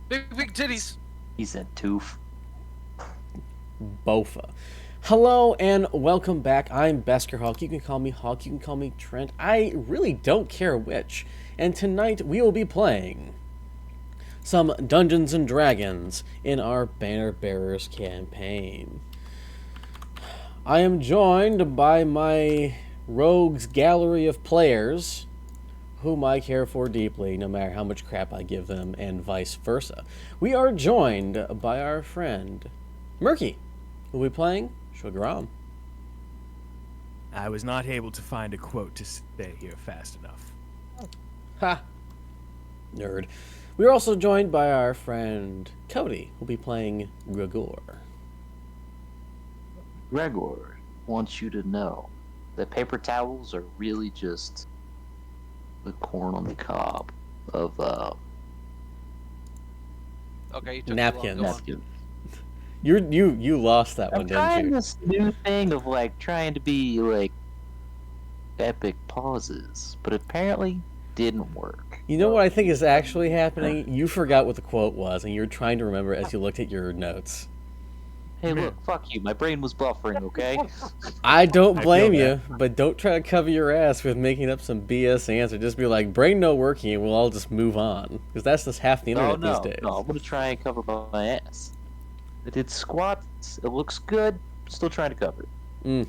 Big titties. He said tooth. Bofa. Hello and welcome back. I'm Besker Hawk. You can call me Hawk. You can call me Trent. I really don't care which. And tonight we will be playing some Dungeons and Dragons in our Banner Bearers campaign. I am joined by my rogues gallery of players, whom I care for deeply, no matter how much crap I give them, and vice versa. We are joined by our friend Murky, who will be playing Sugaram. I was not able to find a quote to say here fast enough. Ha! Nerd. We are also joined by our friend Cody, who will be playing Gregor. Gregor wants you to know that paper towels are really just the corn on the cob of Okay, you took Napkins. Too long. napkin. You lost that I'm one, didn't trying you? this new thing of trying to be epic pauses, but apparently didn't work. You know what I think is actually happening? You forgot what the quote was, and you're trying to remember as you looked at your notes. Hey, look, fuck you. My brain was buffering, okay? I don't I blame feel you, but don't try to cover your ass with making up some BS answer. Just be like, brain no working, and we'll all just move on. Because that's just half the internet these days. No, I'm gonna try and cover my ass. I did squats. It looks good. Still trying to cover it.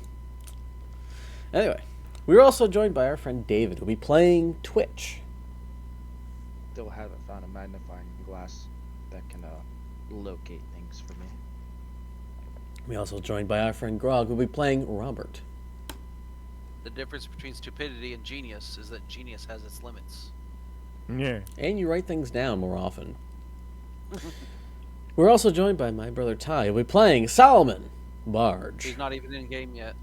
Anyway, we're also joined by our friend David, who'll be playing Twitch. Still haven't found a magnifying glass that can locate things for me. We're also joined by our friend Grog, who'll be playing Robert. The difference between stupidity and genius is that genius has its limits. Yeah. And you write things down more often. We're also joined by my brother Ty, who'll be playing Solomon Barge. He's not even in game yet.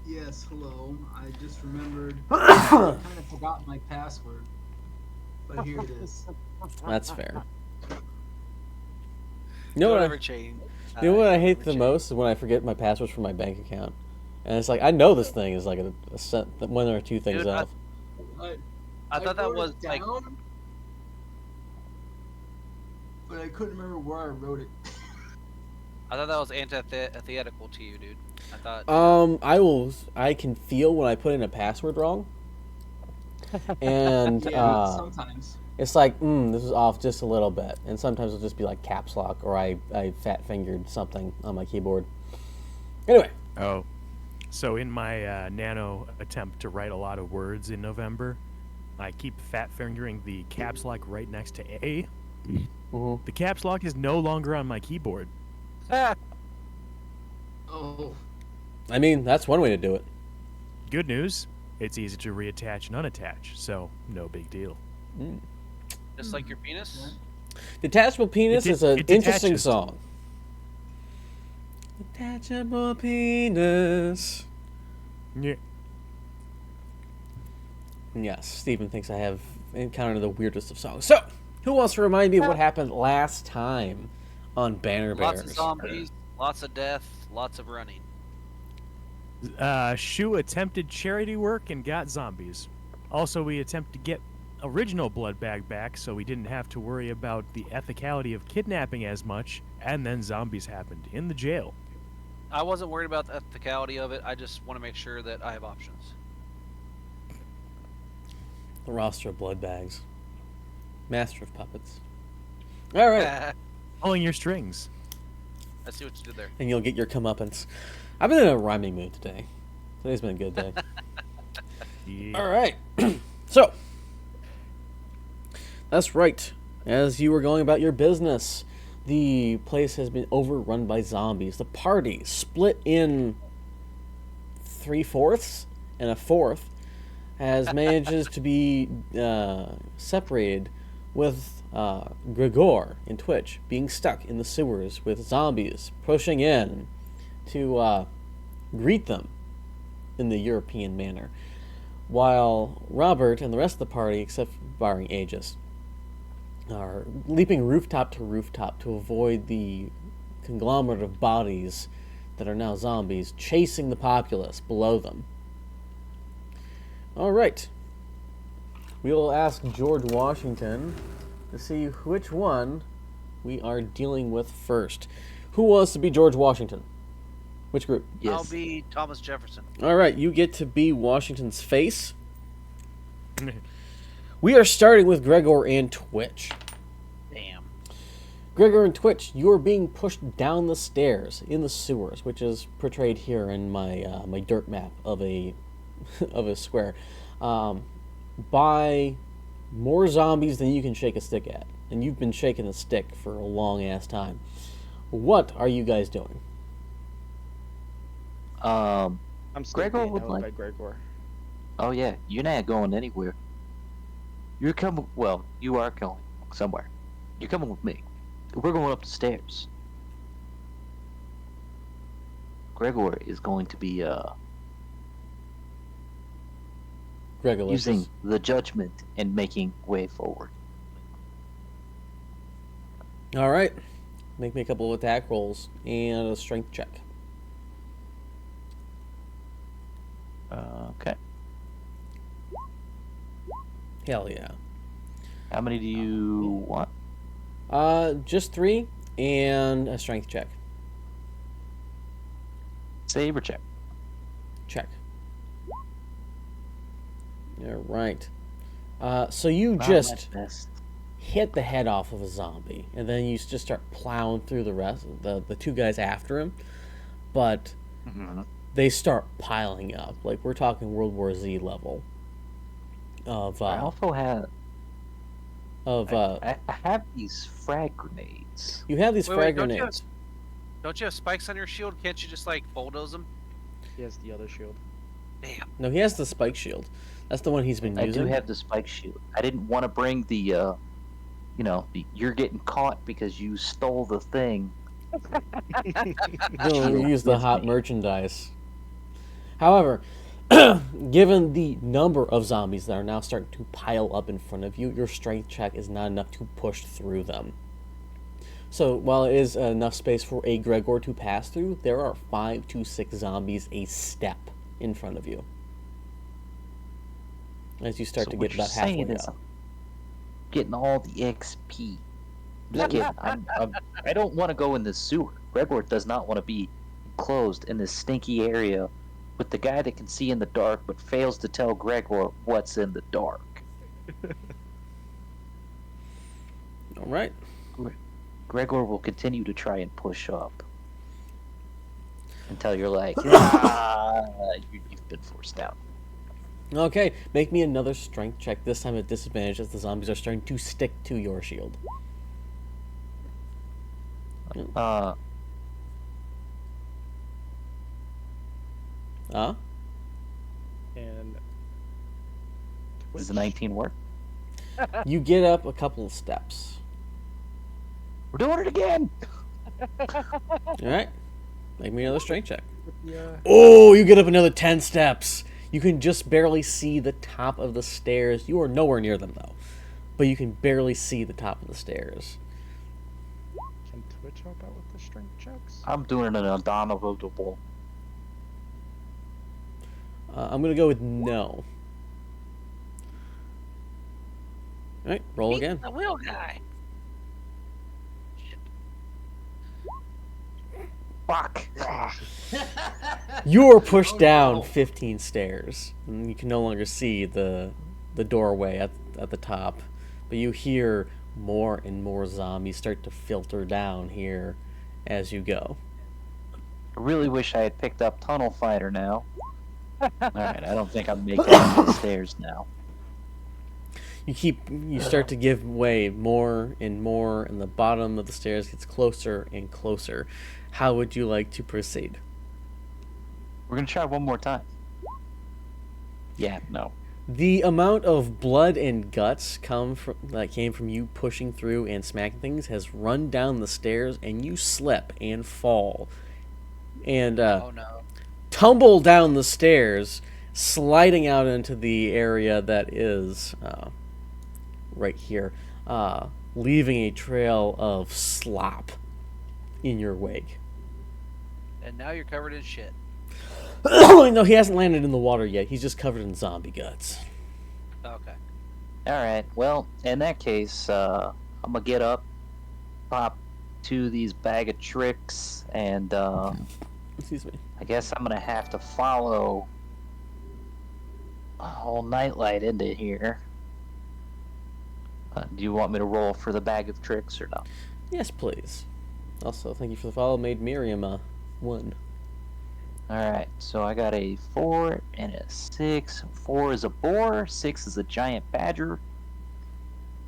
Yes, hello. I just remembered. I kind of forgot my password. But here it is. That's fair. You know Don't what? ever change. You know what I hate Never the change. most is when I forget my passwords for my bank account, and it's like I know this thing is like one or two things Dude, off. I thought that wrote was it like down, but I couldn't remember where I wrote it. I thought that was antithetical to you, dude. I thought. I can feel when I put in a password wrong, and Yeah, sometimes. it's like this is off just a little bit, and sometimes it'll just be like caps lock or I fat fingered something on my keyboard. Anyway. Oh. So in my nano attempt to write a lot of words in November, I keep fat fingering the caps lock right next to A. Mhm. The caps lock is no longer on my keyboard. Oh, I mean, that's one way to do it. Good news, it's easy to reattach and unattach, so no big deal. Just like your penis. Detachable Penis It is an it interesting detaches. song. Detachable Penis. Yeah. Yes, Stephen thinks I have encountered the weirdest of songs. So, who wants to remind me of what happened last time on Banner Lots Bears? of zombies, lots of death, lots of running. Shu attempted charity work and got zombies. Also, we attempted to get original blood bag back so we didn't have to worry about the ethicality of kidnapping as much, and then zombies happened in the jail. I wasn't worried about the ethicality of it. I just want to make sure that I have options. The roster of blood bags. Master of puppets. All right, Pulling your strings. I see what you did there. and you'll get your comeuppance. I've been in a rhyming mood today. Today's been a good day. Yeah. All right. So, that's right. As you were going about your business, the place has been overrun by zombies. The party split in 3/4 and a fourth has manages to be separated with Gregor in Twitch being stuck in the sewers with zombies pushing in to greet them in the European manner, while Robert and the rest of the party, except barring Aegis, are leaping rooftop to rooftop to avoid the conglomerate of bodies that are now zombies chasing the populace below them. All right. We will ask George Washington to see which one we are dealing with first. Who wants to be George Washington? Which group? Yes. I'll be Thomas Jefferson. All right, you get to be Washington's face. We are starting with Gregor and Twitch. Damn. Gregor and Twitch, you are being pushed down the stairs in the sewers, which is portrayed here in my my dirt map of a of a square, by more zombies than you can shake a stick at, and you've been shaking a stick for a long ass time. What are you guys doing? I'm still Gregor being would held like- by Gregor. Oh yeah, you're not going anywhere. You're coming. Well, you are going somewhere. You're coming with me. We're going up the stairs. Gregor is going to be Gregor, using the judgment and making way forward. All right, make me a couple of attack rolls and a strength check. Okay. Hell yeah. How many do you want? Just 3 and a strength check. Saber check. Check. All right. So you Not just my best. hit the head off of a zombie, and then you just start plowing through the rest, the two guys after him, but Mhm. they start piling up. Like, we're talking World War Z level of I also have. of I have these frag grenades. you have these Wait, frag don't you grenades. Don't you have spikes on your shield? Can't you just like bulldoze them? He has the other shield. Damn. No, he has the spike shield. That's the one he's been I using. do have the spike shield. I didn't want to bring the, you're getting caught because you stole the thing. Don't use the with hot me. merchandise. However, given the number of zombies that are now starting to pile up in front of you, your strength check is not enough to push through them. So while it is enough space for a Gregor to pass through, there are 5 to 6 zombies a step in front of you. As you start So to what get you're about halfway saying is up. I'm getting all the XP. Just kidding. I don't want to go in this sewer. Gregor does not want to be enclosed in this stinky area with the guy that can see in the dark but fails to tell Gregor what's in the dark. All right. Gregor will continue to try and push up until you're like, you've been forced out. Okay, make me another strength check, this time at disadvantage as the zombies are starting to stick to your shield. Uh, Huh? And does the 19 work? You get up a couple of steps. We're doing it again. Alright. Make me another strength check. yeah, Oh, you get up another 10 steps. You can just barely see the top of the stairs. You are nowhere near them, though. But you can barely see the top of the stairs. can Twitch help out with the strength checks? I'm doing an undominable. I'm going to go with no. Alright, roll again. The wheel guy. Fuck. You are pushed Oh, down no. 15 stairs. And you can no longer see the doorway at the top. But you hear more and more zombies start to filter down here as you go. I really wish I had picked up Tunnel Fighter now. Alright, I don't think I'm making it up the stairs now. You start to give way more and more, and the bottom of the stairs gets closer and closer. How would you like to proceed? We're gonna try one more time. Yeah, no. The amount of blood and guts that came from you pushing through and smacking things has run down the stairs, and you slip and fall, and Oh no. tumble down the stairs, sliding out into the area that is right here, leaving a trail of slop in your wake. And now you're covered in shit. No, he hasn't landed in the water yet. He's just covered in zombie guts. Okay. Alright, well, in that case, I'm gonna get up pop to these bag of tricks, and Excuse me. I guess I'm gonna have to follow a whole nightlight into here. Do you want me to roll for the bag of tricks or no? Yes, please. Also, thank you for the follow. Made Miriam 1. Alright, so I got a 4 and a 6. 4 is a boar, 6 is a giant badger.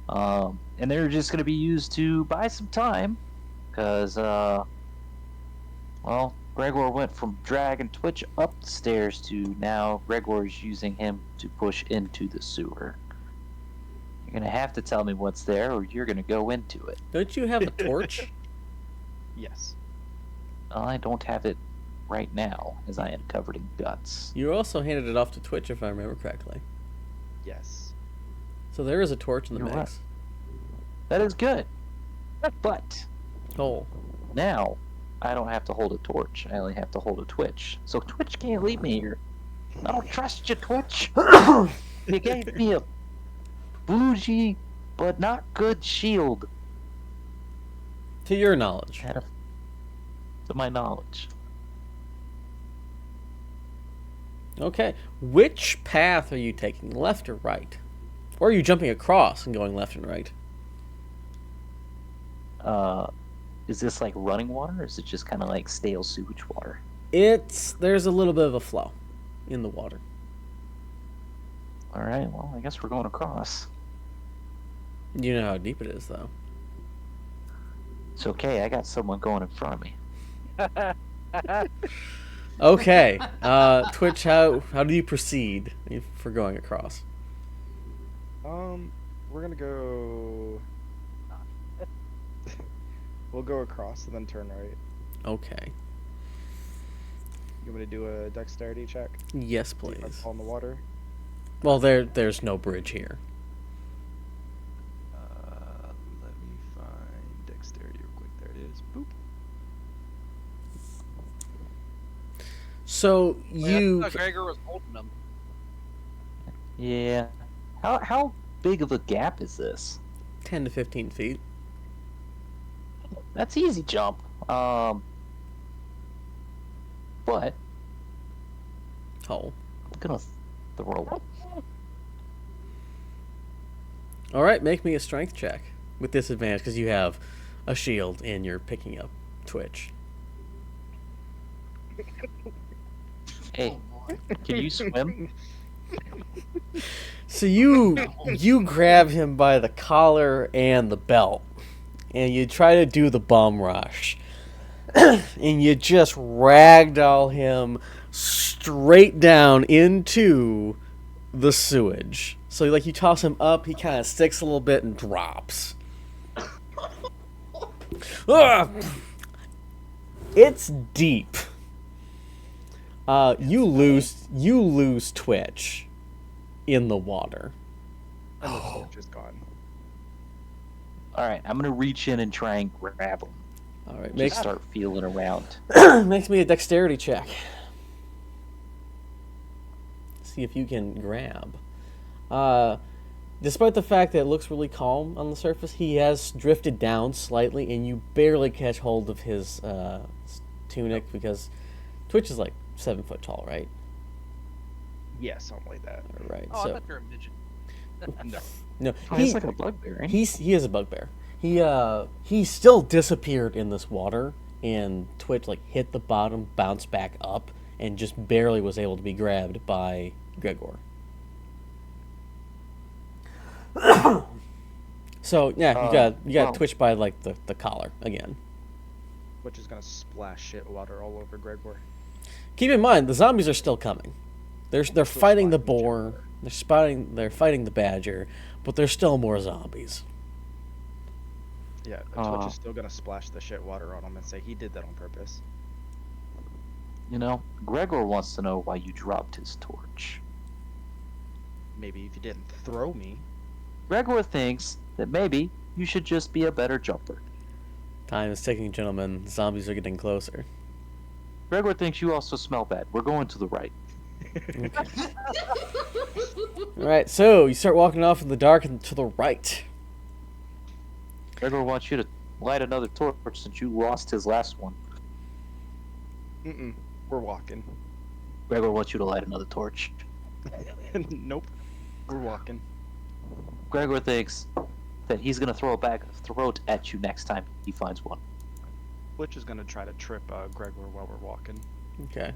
And they're just going to be used to buy some time. Because, well, Gregor went from dragging Twitch up the stairs to now Gregor's using him to push into the sewer. You're going to have to tell me what's there or you're going to go into it. Don't you have a torch? Yes. I don't have it right now, as I am covered in guts. You also handed it off to Twitch, if I remember correctly. Yes. So there is a torch in the You're mix. That is good. But Oh. now I don't have to hold a torch. I only have to hold a Twitch. So Twitch can't leave me here. I don't trust you, Twitch. You gave me a bougie but not good shield. To your knowledge. To my knowledge. Okay. Which path are you taking, left or right? Or are you jumping across and going left and right? Is this like running water, or is it just kind of like stale sewage water? There's a little bit of a flow in the water. All right, well, I guess we're going across. You know how deep it is, though. It's okay, I got someone going in front of me. Okay. Twitch, how do you proceed for going across? We're gonna go. We'll go across and then turn right. Okay. You want me to do a dexterity check? Yes, See if I please. fall in the water. Well, there's no bridge here. Let me find dexterity real quick. There it is. Boop. So you. I thought Gregor was holding them. Yeah. How big of a gap is this? 10 to 15 feet. That's easy jump. But Oh. I'm gonna throw. All right, make me a strength check with disadvantage because you have a shield and you're picking up Twitch. Hey, can you swim? So you grab him by the collar and the belt, and you try to do the bum rush, and you just ragdoll him straight down into the sewage. So like you toss him up, he kind of sticks a little bit and drops. Ugh! It's deep. You lose Twitch in the water. And the torch is gone. All right, I'm gonna reach in and try and grab him. All right, Just start feeling around. makes me a dexterity check. See if you can grab. Despite the fact that it looks really calm on the surface, he has drifted down slightly, and you barely catch hold of his tunic because Twitch is like 7 foot tall, right? Yeah, something like that. All right. Oh, I So thought you were a midget. No. no, He's like a bugbear. Right? he is a bugbear. He still disappeared in this water, and Twitch like hit the bottom, bounced back up, and just barely was able to be grabbed by Gregor. So yeah, you got wow. Twitch by like the collar again. Which is gonna splash shit water all over Gregor. Keep in mind the zombies are still coming. They're fighting the fighting each boar. other. They're fighting the badger, but there's still more zombies. Yeah, Twitch is still gonna splash the shit water on him and say he did that on purpose. You know, Gregor wants to know why you dropped his torch. Maybe if you didn't throw me. Gregor thinks that maybe you should just be a better jumper. Time is ticking, gentlemen. Zombies are getting closer. Gregor thinks you also smell bad. We're going to the right. All right, so you start walking off in the dark and to the right. Gregor wants you to light another torch since you lost his last one. We're walking. Gregor wants you to light another torch. Nope. We're walking. Gregor thinks that he's gonna throw a throat at you next time he finds one. Glitch is gonna try to trip Gregor while we're walking. Okay.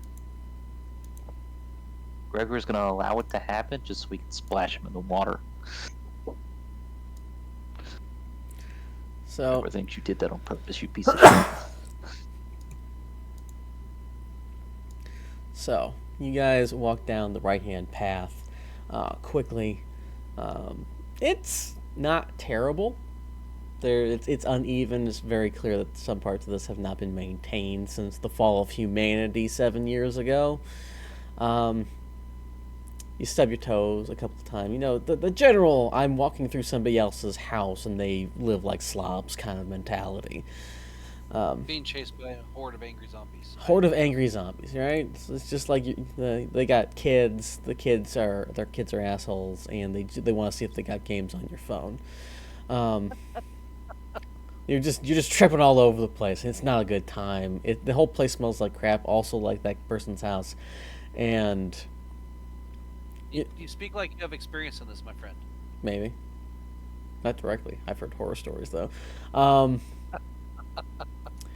Gregor's gonna allow it to happen just so we can splash him in the water. So Gregor thinks you did that on purpose, you piece of shit. So, you guys walk down the right-hand path quickly. It's not terrible. It's uneven. It's very clear that some parts of this have not been maintained since the fall of humanity 7 years ago. You stub your toes a couple of times. You know, the general, I'm walking through somebody else's house and they live like slobs kind of mentality. Being chased by a horde of angry zombies. Horde of angry zombies, right? It's just like they got kids. Their kids are assholes, and they want to see if they got games on your phone. You're just tripping all over the place. It's not a good time. The whole place smells like crap, also like that person's house, and You speak like you have experience in this, my friend. maybe not directly. I've heard horror stories though.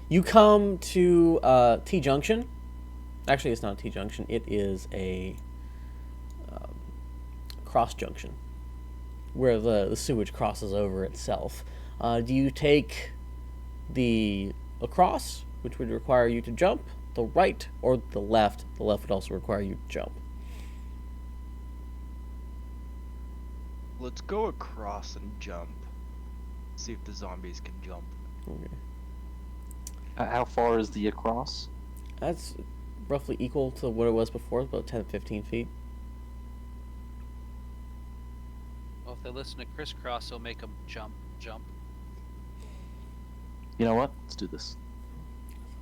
You come to T Junction. Actually, it's not a T Junction. It is a cross junction where the sewage crosses over itself. Do you take the across, which would require you to jump, the right, or the left? The left would also require you to jump. Let's go across and jump. See if the zombies can jump. Okay. How far is the across? That's roughly equal to what it was before, about 10 to 15 feet. Well, if they listen to crisscross, they'll make them jump. You know what? Let's do this.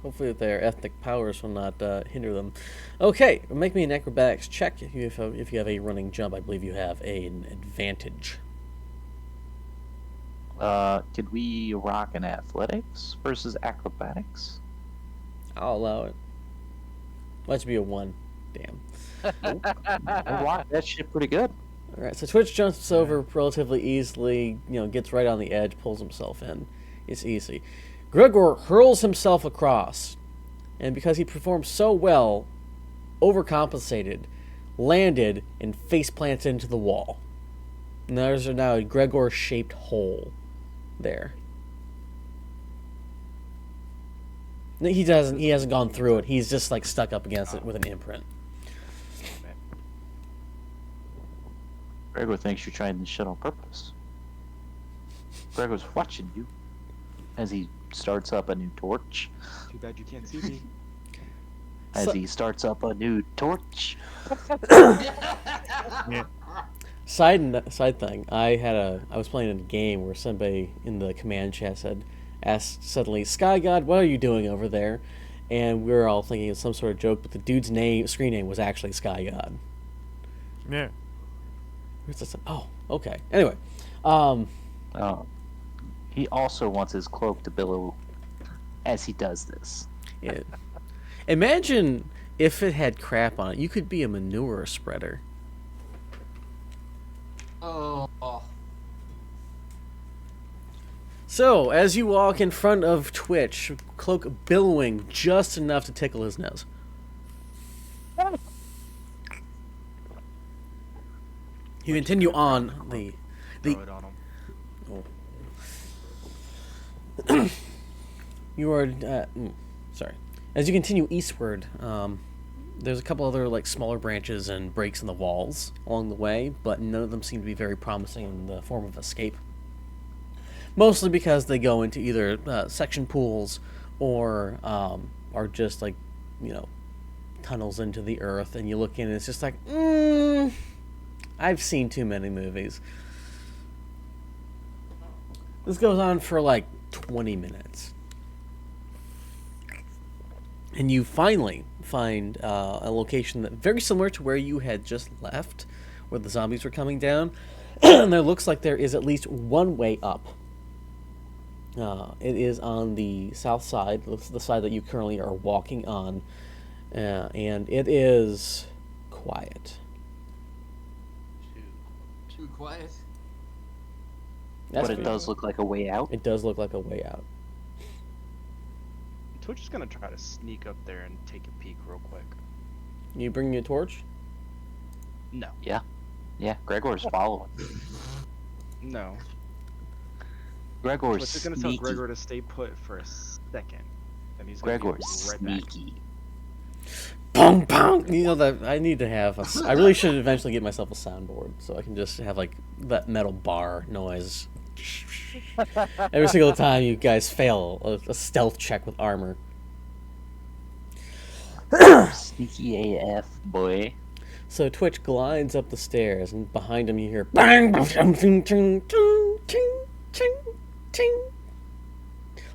Hopefully their ethnic powers will not hinder them. Okay, make me an acrobatics check if you have a running jump. I believe you have an advantage. Could we rock an athletics versus acrobatics? I'll allow it. Let's be a 1. Damn. I rock that shit pretty good. Alright, so Twitch jumps over relatively easily, gets right on the edge, pulls himself in. It's easy. Gregor hurls himself across, and because he performed so well, overcompensated, landed, and face plants into the wall. And there's now a Gregor-shaped hole there. He hasn't gone through it. He's just like stuck up against it with an imprint. Gregor thinks you're trying this shit on purpose. Gregor's watching you as he starts up a new torch. Too bad you can't see me. As he starts up a new torch. Side thing. I was playing in a game where somebody in the command chat asked suddenly, "Sky God, what are you doing over there?" And we were all thinking it's some sort of joke, but the dude's screen name was actually Sky God. Yeah. Oh, okay. Anyway, he also wants his cloak to billow as he does this. yeah. Imagine if it had crap on it. You could be a manure spreader. Oh. So, as you walk in front of Twitch, cloak billowing just enough to tickle his nose. You continue on the Throw it on him. you are sorry. As you continue eastward, there's a couple other like smaller branches and breaks in the walls along the way, but none of them seem to be very promising in the form of escape. Mostly because they go into either section pools or are just like, tunnels into the earth, and you look in and it's just like, I've seen too many movies. This goes on for like 20 minutes. And you finally find a location that very similar to where you had just left, where the zombies were coming down. And there looks like there is at least one way up. It is on the south side, the side that you currently are walking on, and it is quiet. Too quiet. That's But it good. does look like a way out. It does look like a way out. Twitch is gonna try to sneak up there and take a peek real quick. You bringing a torch? No. Yeah, Gregor's following. No. Gregor's Twitch is gonna sneaky. tell Gregor to stay put for a second, and he's gonna Gregor's be right back. sneaky. Pong pong. You know that I need to have I really should eventually get myself a soundboard so I can just have like that metal bar noise. Every single time you guys fail a stealth check with armor. Sneaky AF, boy. So Twitch glides up the stairs, and behind him you hear bang, bang, ting, ting, ting, ting, ting, ting.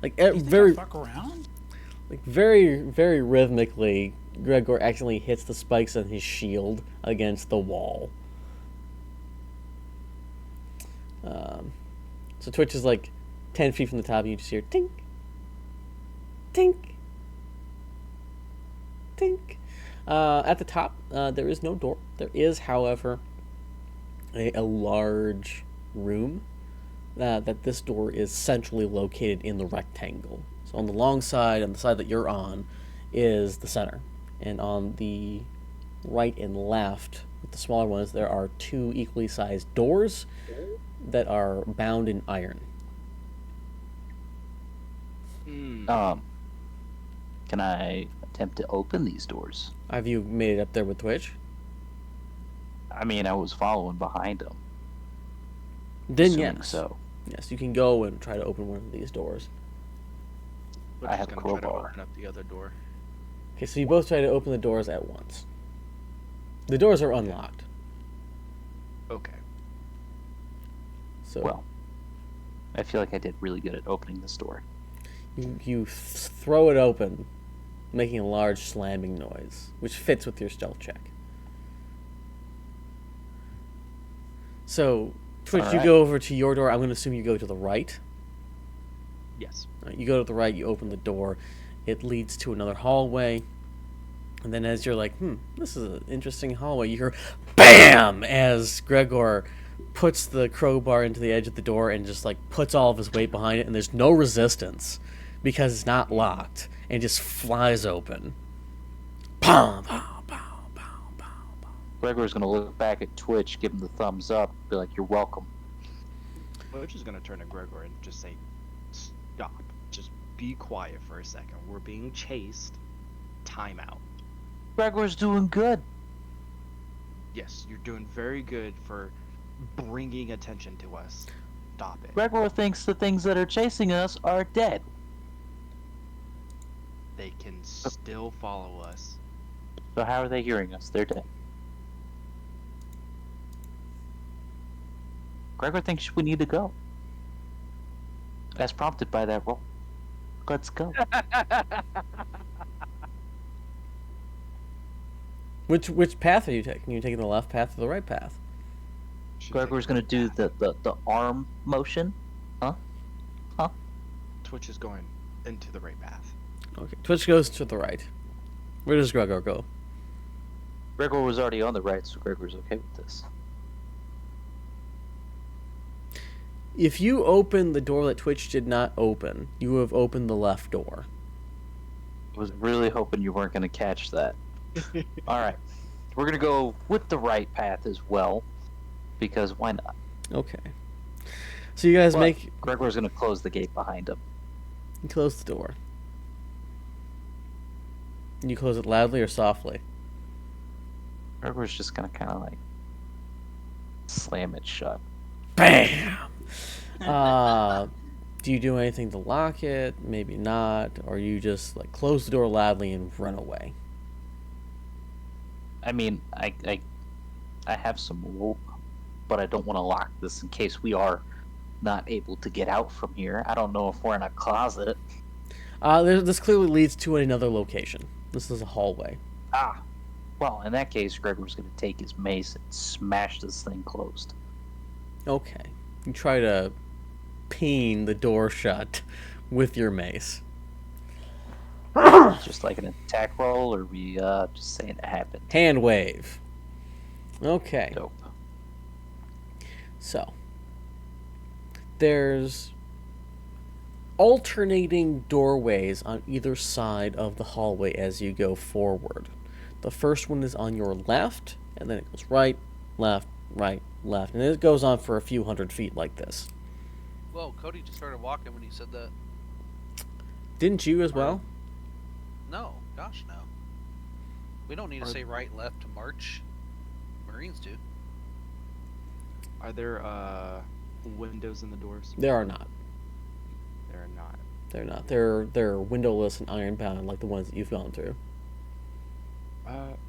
Like very, Fuck around. like very rhythmically, Gregor accidentally hits the spikes on his shield against the wall. So Twitch is like 10 feet from the top, and you just hear tink, tink, tink. At the top, there is no door. There is, however, a large room that this door is centrally located in the rectangle. So on the long side, on the side that you're on, is the center. And on the right and left, with the smaller ones, there are two equally sized doors that are bound in iron. Can I attempt to open these doors? Have you made it up there with Twitch? I mean, I was following behind him. Then Assuming yes. so. Yes, you can go and try to open one of these doors. Twitch I is have gonna try to crowbar. open up the other door. Okay, so you both try to open the doors at once. The doors are unlocked. Okay. So Well, I feel like I did really good at opening this door. you throw it open, making a large slamming noise, which fits with your stealth check. So, Twitch, you Alright. go over to your door. I'm going to assume you go to the right. Yes. You go to the right, you open the door. It leads to another hallway. And then as you're like, this is an interesting hallway, you hear BAM! As Gregor puts the crowbar into the edge of the door and just like puts all of his weight behind it, and there's no resistance because it's not locked, and just flies open. Pow, pow, pow, pow, pow, pow. Gregor's gonna look back at Twitch, give him the thumbs up, be like, "You're welcome." Twitch is gonna turn to Gregor and just say, "Stop. Just be quiet for a second. We're being chased. Time out." Gregor's doing good. Yes, you're doing very good for bringing attention to us. Stop it. Gregor thinks the things that are chasing us are dead. They can still follow us. So how are they hearing us? They're dead. Gregor thinks we need to go. As prompted by that roll. Let's go. Which path are you taking? Are you taking the left path or the right path? Should Gregor's take gonna the do path. the arm motion. Twitch is going into the right path. Okay, Twitch goes to the right. Where does Gregor go? Gregor was already on the right, so Gregor's okay with this. If you open the door that Twitch did not open, you have opened the left door. I was really hoping you weren't gonna catch that. Alright. We're gonna go with the right path as well. Because why not? Okay. So you guys But Gregor's gonna close the gate behind him. close the door. You close it loudly or softly? Gregor's just gonna kinda like slam it shut. BAM! Do you do anything to lock it? Maybe not. Or you just like close the door loudly and run away? I mean, I have some rope, but I don't want to lock this in case we are not able to get out from here. I don't know if we're in a closet. This clearly leads to another location. This is a hallway. Ah, well, in that case, Gregor's going to take his mace and smash this thing closed. Okay. You try to peen the door shut with your mace. Just like an attack roll, or we just saying it happened? Hand wave. Okay. Dope. So, there's alternating doorways on either side of the hallway as you go forward. The first one is on your left, and then it goes right, left, and it goes on for a few hundred feet like this. Whoa, Cody just started walking when he said that. Didn't you as well? No, gosh, no. We don't need to say right, left to march. Marines do. Are there windows in the doors? There are not. There are not. They're not. They're windowless and ironbound like the ones that you've gone through.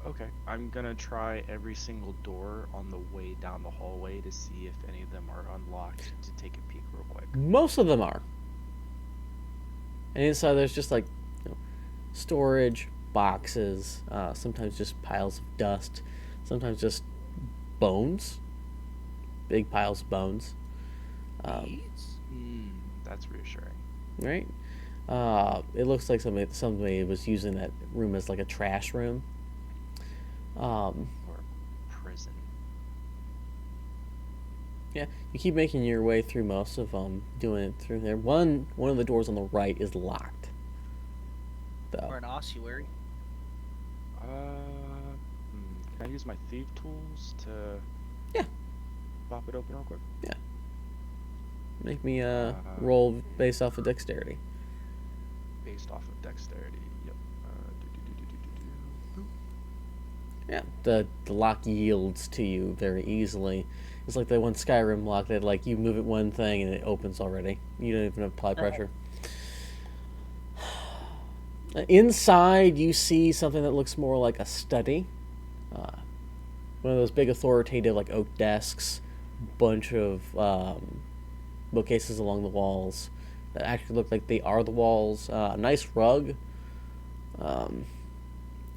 Okay. I'm gonna try every single door on the way down the hallway to see if any of them are unlocked to take a peek real quick. Most of them are. And inside there's just like, storage, boxes, sometimes just piles of dust, sometimes just bones, big piles of bones. That's reassuring. Right? It looks like somebody was using that room as like a trash room. Or prison. Yeah, you keep making your way through most of them, doing it through there. One of the doors on the right is locked, though. Or an ossuary. Can I use my thief tools to pop it open real quick? Yeah. Make me roll based off of dexterity. Based off of dexterity. Yep. Yeah, the lock yields to you very easily. It's like the one Skyrim lock that like you move it one thing and it opens already. You don't even apply pressure. Inside, you see something that looks more like a study. One of those big authoritative like oak desks, bunch of bookcases along the walls that actually look like they are the walls. A nice rug.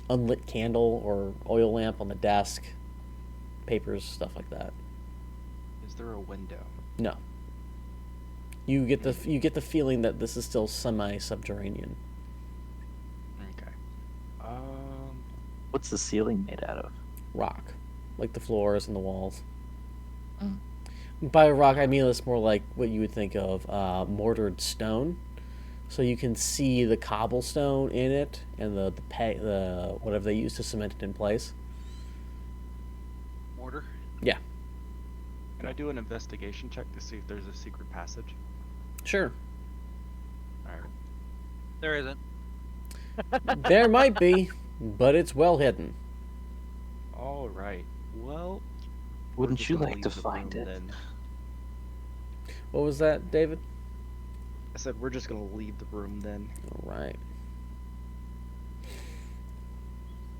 Unlit candle or oil lamp on the desk, papers, stuff like that. Is there a window? No. You get the feeling that this is still semi-subterranean. Okay. What's the ceiling made out of? Rock, like the floors and the walls. By rock, I mean it's more like what you would think of mortared stone. So you can see the cobblestone in it and the whatever they use to cement it in place. Mortar. Yeah. Can I do an investigation check to see if there's a secret passage? Sure. Alright. There isn't. There might be, but it's well hidden. Alright. Well, Wouldn't you like to find it? Then. What was that, David? I said we're just gonna leave the room then. All right.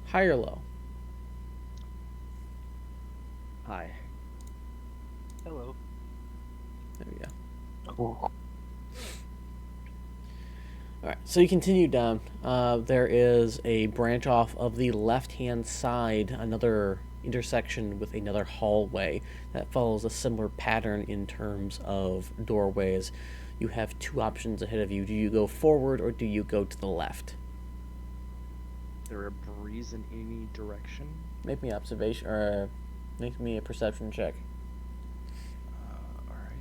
High or low? Hi. Hello. There we go. Cool. All right, so you continue down. There is a branch off of the left-hand side, another intersection with another hallway that follows a similar pattern in terms of doorways. You have two options ahead of you. Do you go forward or do you go to the left? Is there a breeze in any direction? Make me observation or make me a perception check. Alright.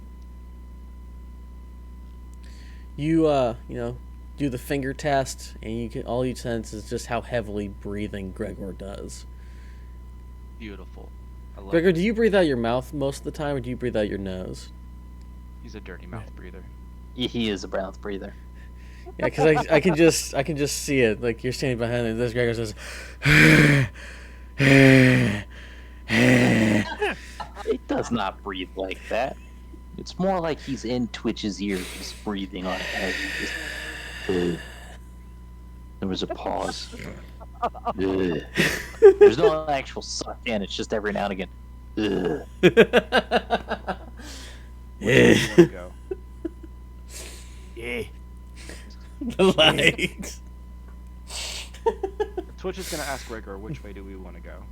You do the finger test, and all you sense is just how heavily breathing Gregor does. Beautiful. I love Gregor, it. do you breathe out your mouth most of the time, or do you breathe out your nose? He's a dirty mouth breather. He is a mouth breather. Yeah, because I can just see it. Like you're standing behind it. This Gregor says, He does not breathe like that. It's more like he's in Twitch's ear, just breathing on it. As he just... There was a pause. There's no actual suck in. It's just every now and again. Where do you want to go? Yeah. the light. Twitch is gonna ask Gregor which way do we want to go.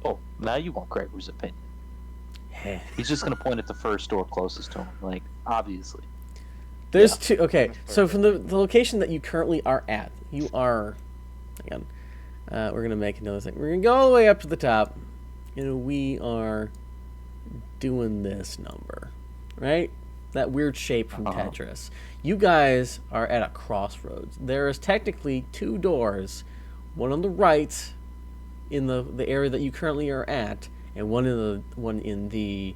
Oh, now you want Gregor's opinion. He's just gonna point at the first door closest to him, like obviously. There's Yeah. two. Okay, so from the location that you currently are at, you are. Hang on. We're gonna make another thing. We're gonna go all the way up to the top, and we are doing this number, right? That weird shape from Tetris. You guys are at a crossroads. There is technically two doors, one on the right, in the area that you currently are at, and one in the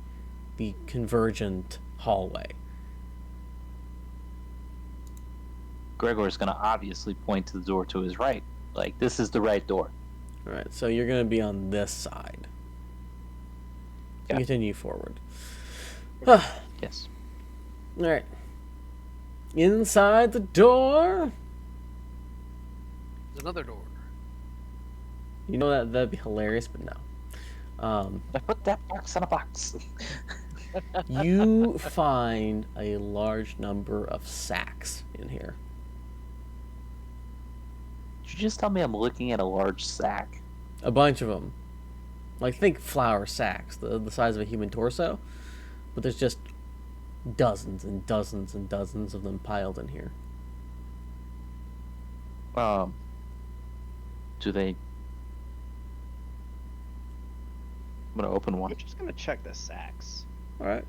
convergent hallway. Gregor's gonna obviously point to the door to his right. Like, this is the right door. All right, so you're going to be on this side. Yeah. Continue forward. All Yes. right. Inside the door. There's another door. You know that'd be hilarious, but no. I put that box in a box. You find a large number of sacks in here. Did you just tell me I'm looking at a large sack? A bunch of them. Like, think flour sacks, the size of a human torso. But there's just dozens and dozens and dozens of them piled in here. Do they? I'm gonna open one. I'm just gonna check the sacks. All right.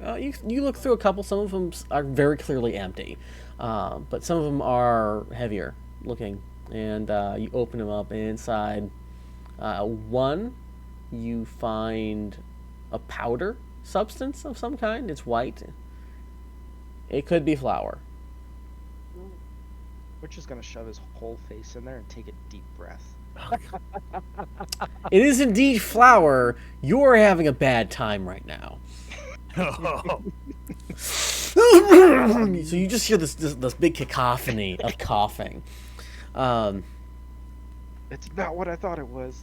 You look through a couple. Some of them are very clearly empty, but some of them are heavier looking. And you open them up, and inside one, you find a powder substance of some kind. It's white. It could be flour. We're just gonna shove his whole face in there and take a deep breath. It is indeed flour. You're having a bad time right now. So you just hear this big cacophony of coughing. It's not what I thought it was.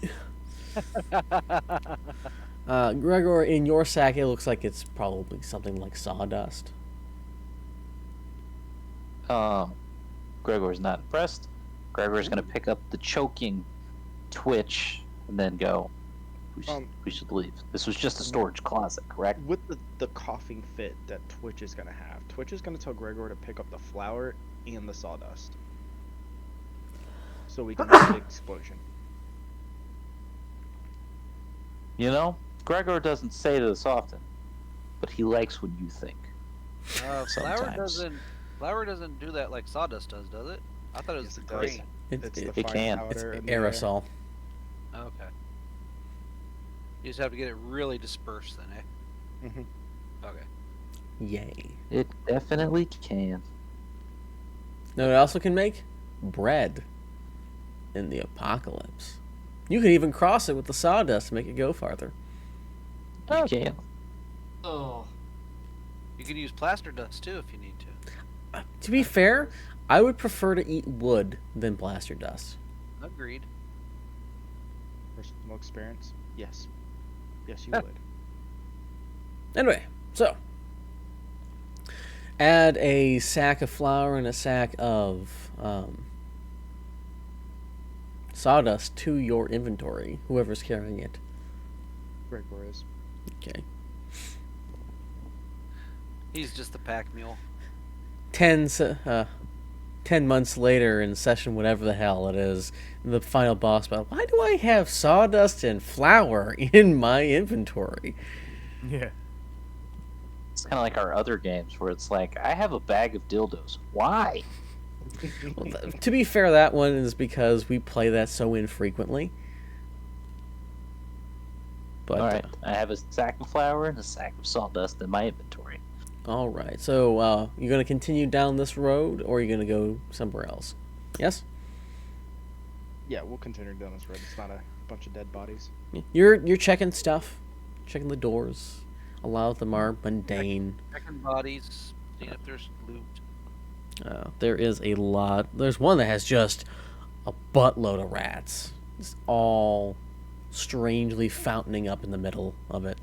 Gregor, in your sack, it looks like it's probably something like sawdust. Gregor's not impressed. Gregor's gonna pick up the choking Twitch and then go. We should leave. This was just a storage closet, correct? With the coughing fit that Twitch is gonna have, Twitch is gonna tell Gregor to pick up the flour and the sawdust, so we can make a big explosion. You know, Gregor doesn't say this often, but he likes when you think. Flour Sometimes. doesn't do that like sawdust does it? I thought it was Yes, the it does. grain. It's the It fine can. It's powder in the air. aerosol. Okay. You just have to get it really dispersed then, eh? Mhm. Okay. Yay. It definitely can. No, it also can make bread in the apocalypse. You can even cross it with the sawdust to make it go farther. You can. Oh, You can use plaster dust too if you need to. To be fair, I would prefer to eat wood than plaster dust. Agreed. Personal experience? Yes. Yes, you would. Anyway, so add a sack of flour and a sack of sawdust to your inventory, whoever's carrying it. Gregor is. Okay. He's just the pack mule. 10 months later in session whatever the hell it is, the final boss battle. Why do I have sawdust and flour in my inventory? Yeah. It's kind of like our other games where it's like, I have a bag of dildos. Why? Well, to be fair, that one is because we play that so infrequently. But All right, I have a sack of flour and a sack of sawdust in my inventory. all right. So you're gonna continue down this road, or you're gonna go somewhere else? Yes. Yeah, we'll continue down this road. It's not a bunch of dead bodies. You're checking stuff, checking the doors. A lot of them are mundane. Checking bodies, seeing if there's loot. There is a lot. There's one that has just a buttload of rats. It's all strangely fountaining up in the middle of it.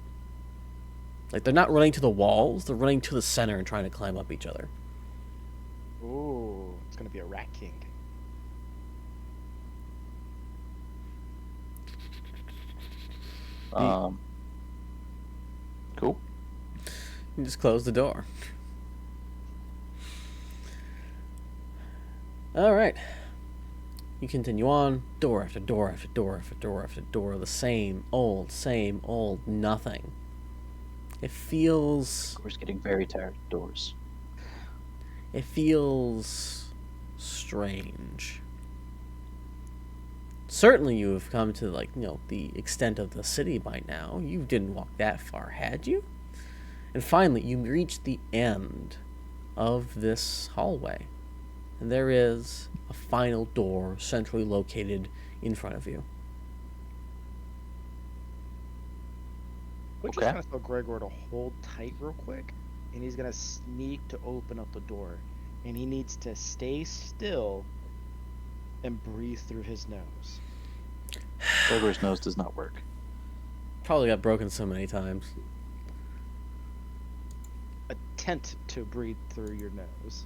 Like, they're not running to the walls, they're running to the center and trying to climb up each other. Ooh, it's gonna be a rat king. Cool. You just close the door. All right. You continue on, door after door after door after door after door, the same old, nothing. It feels... We're getting very tired of doors. It feels strange. Certainly you have come to, like, the extent of the city by now. You didn't walk that far, had you? And finally, you reach the end of this hallway. And there is a final door centrally located in front of you. We're Okay. just gonna tell Gregor to hold tight real quick, and he's gonna sneak to open up the door, and he needs to stay still and breathe through his nose. Gregor's nose does not work. Probably got broken so many times. Attempt to breathe through your nose.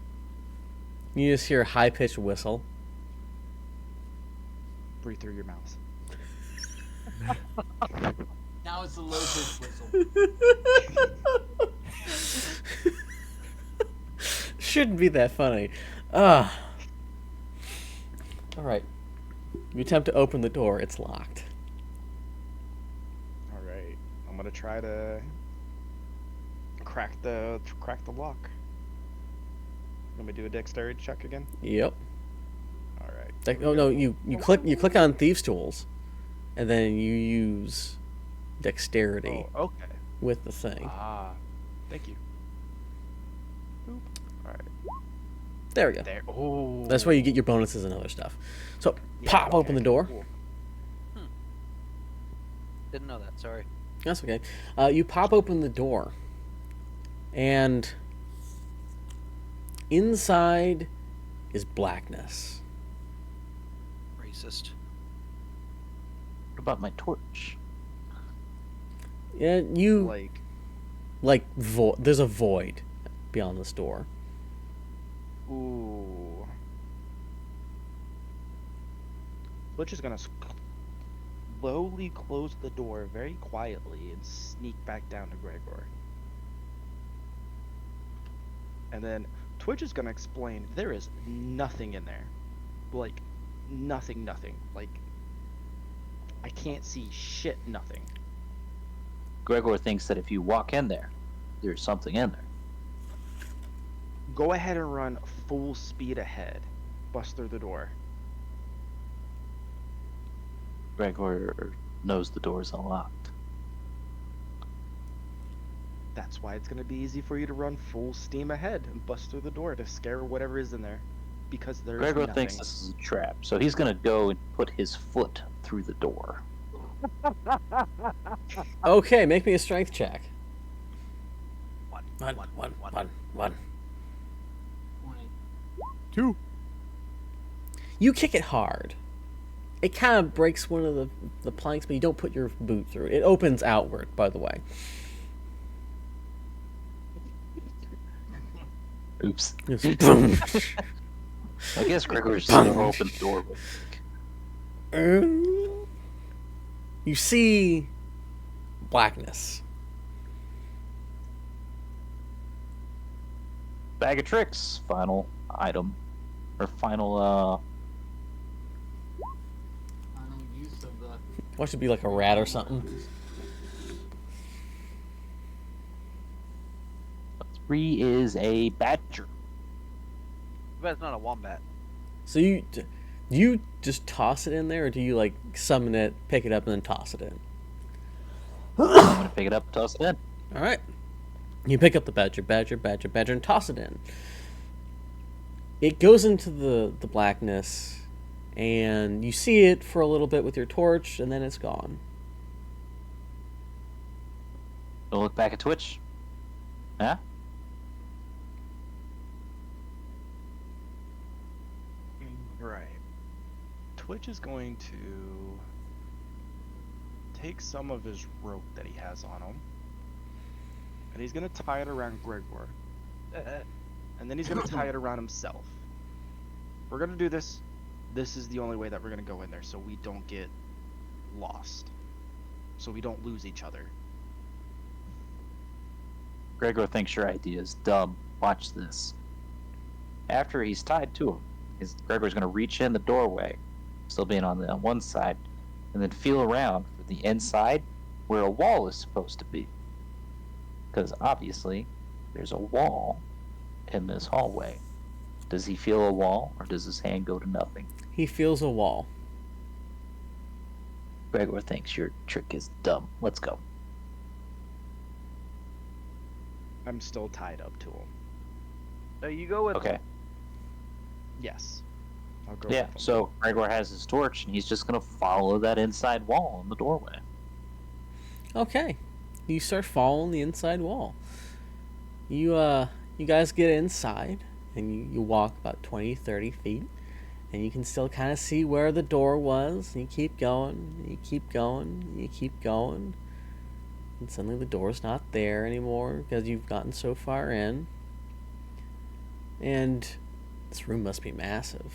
You just hear a high-pitched whistle. Breathe through your mouth. Now it's a low pitch whistle. Shouldn't be that funny. All right. You attempt to open the door. It's locked. All right, I'm gonna try to crack the lock. Let me do a dexterity check again. Yep. All right. Oh no, you click on thieves tools, and then you use dexterity Oh, okay. with the thing. Ah, thank you. Boop. All right. There we go. There. Oh. That's where you get your bonuses and other stuff. So Yeah, pop open okay, the door. cool. Didn't know that. Sorry. That's okay. You pop open the door, and inside is blackness. Racist. What about my torch? Yeah, you Like, there's a void beyond this door. ooh. Butch is gonna slowly close the door very quietly and sneak back down to Gregor. And then Twitch is gonna explain there is nothing in there. Like, nothing. Like, I can't see shit, nothing. Gregor thinks that if you walk in there, there's something in there. Go ahead and run full speed ahead. Bust through the door. Gregor knows the door's unlocked. That's why it's gonna be easy for you to run full steam ahead and bust through the door to scare whatever is in there. Because there's Gregor nothing. thinks this is a trap, so he's gonna go and put his foot through the door. Okay, make me a strength check. One. 20. 2. You kick it hard. It kind of breaks one of the planks, but you don't put your boot through it. It opens outward, by the way. Oops. Just boom. I guess Gregor's gonna open the door with You see blackness. bag of tricks. Final item. Or final, Final use of the. Watch it be like a rat or something. 3 is a badger. But it's not a wombat. So you just toss it in there, or do you like summon it, pick it up, and then toss it in? I'm gonna pick it up, toss it in. All right. You pick up the badger, and toss it in. It goes into the blackness, and you see it for a little bit with your torch, and then it's gone. Don't look back at Twitch. Huh? Right. Twitch is going to take some of his rope that he has on him, and he's going to tie it around Gregor, and then he's going to tie it around himself. We're going to do this. This is the only way that we're going to go in there so we don't get lost, so we don't lose each other. Gregor thinks your idea is dumb. Watch this. After he's tied to him, Gregor's going to reach in the doorway, still being on the one side, and then feel around for the inside where a wall is supposed to be. Because obviously, there's a wall in this hallway. Does he feel a wall, or does his hand go to nothing? He feels a wall. Gregor thinks your trick is dumb. Let's go. I'm still tied up to him. So you go with Okay. Yes. I'll go Yeah, with him. so Gregor has his torch, and he's just going to follow that inside wall in the doorway. Okay. You start following the inside wall. You guys get inside, and you walk about 20, 30 feet, and you can still kind of see where the door was, and you keep going, and you keep going, and you keep going, and suddenly the door's not there anymore because you've gotten so far in. And this room must be massive.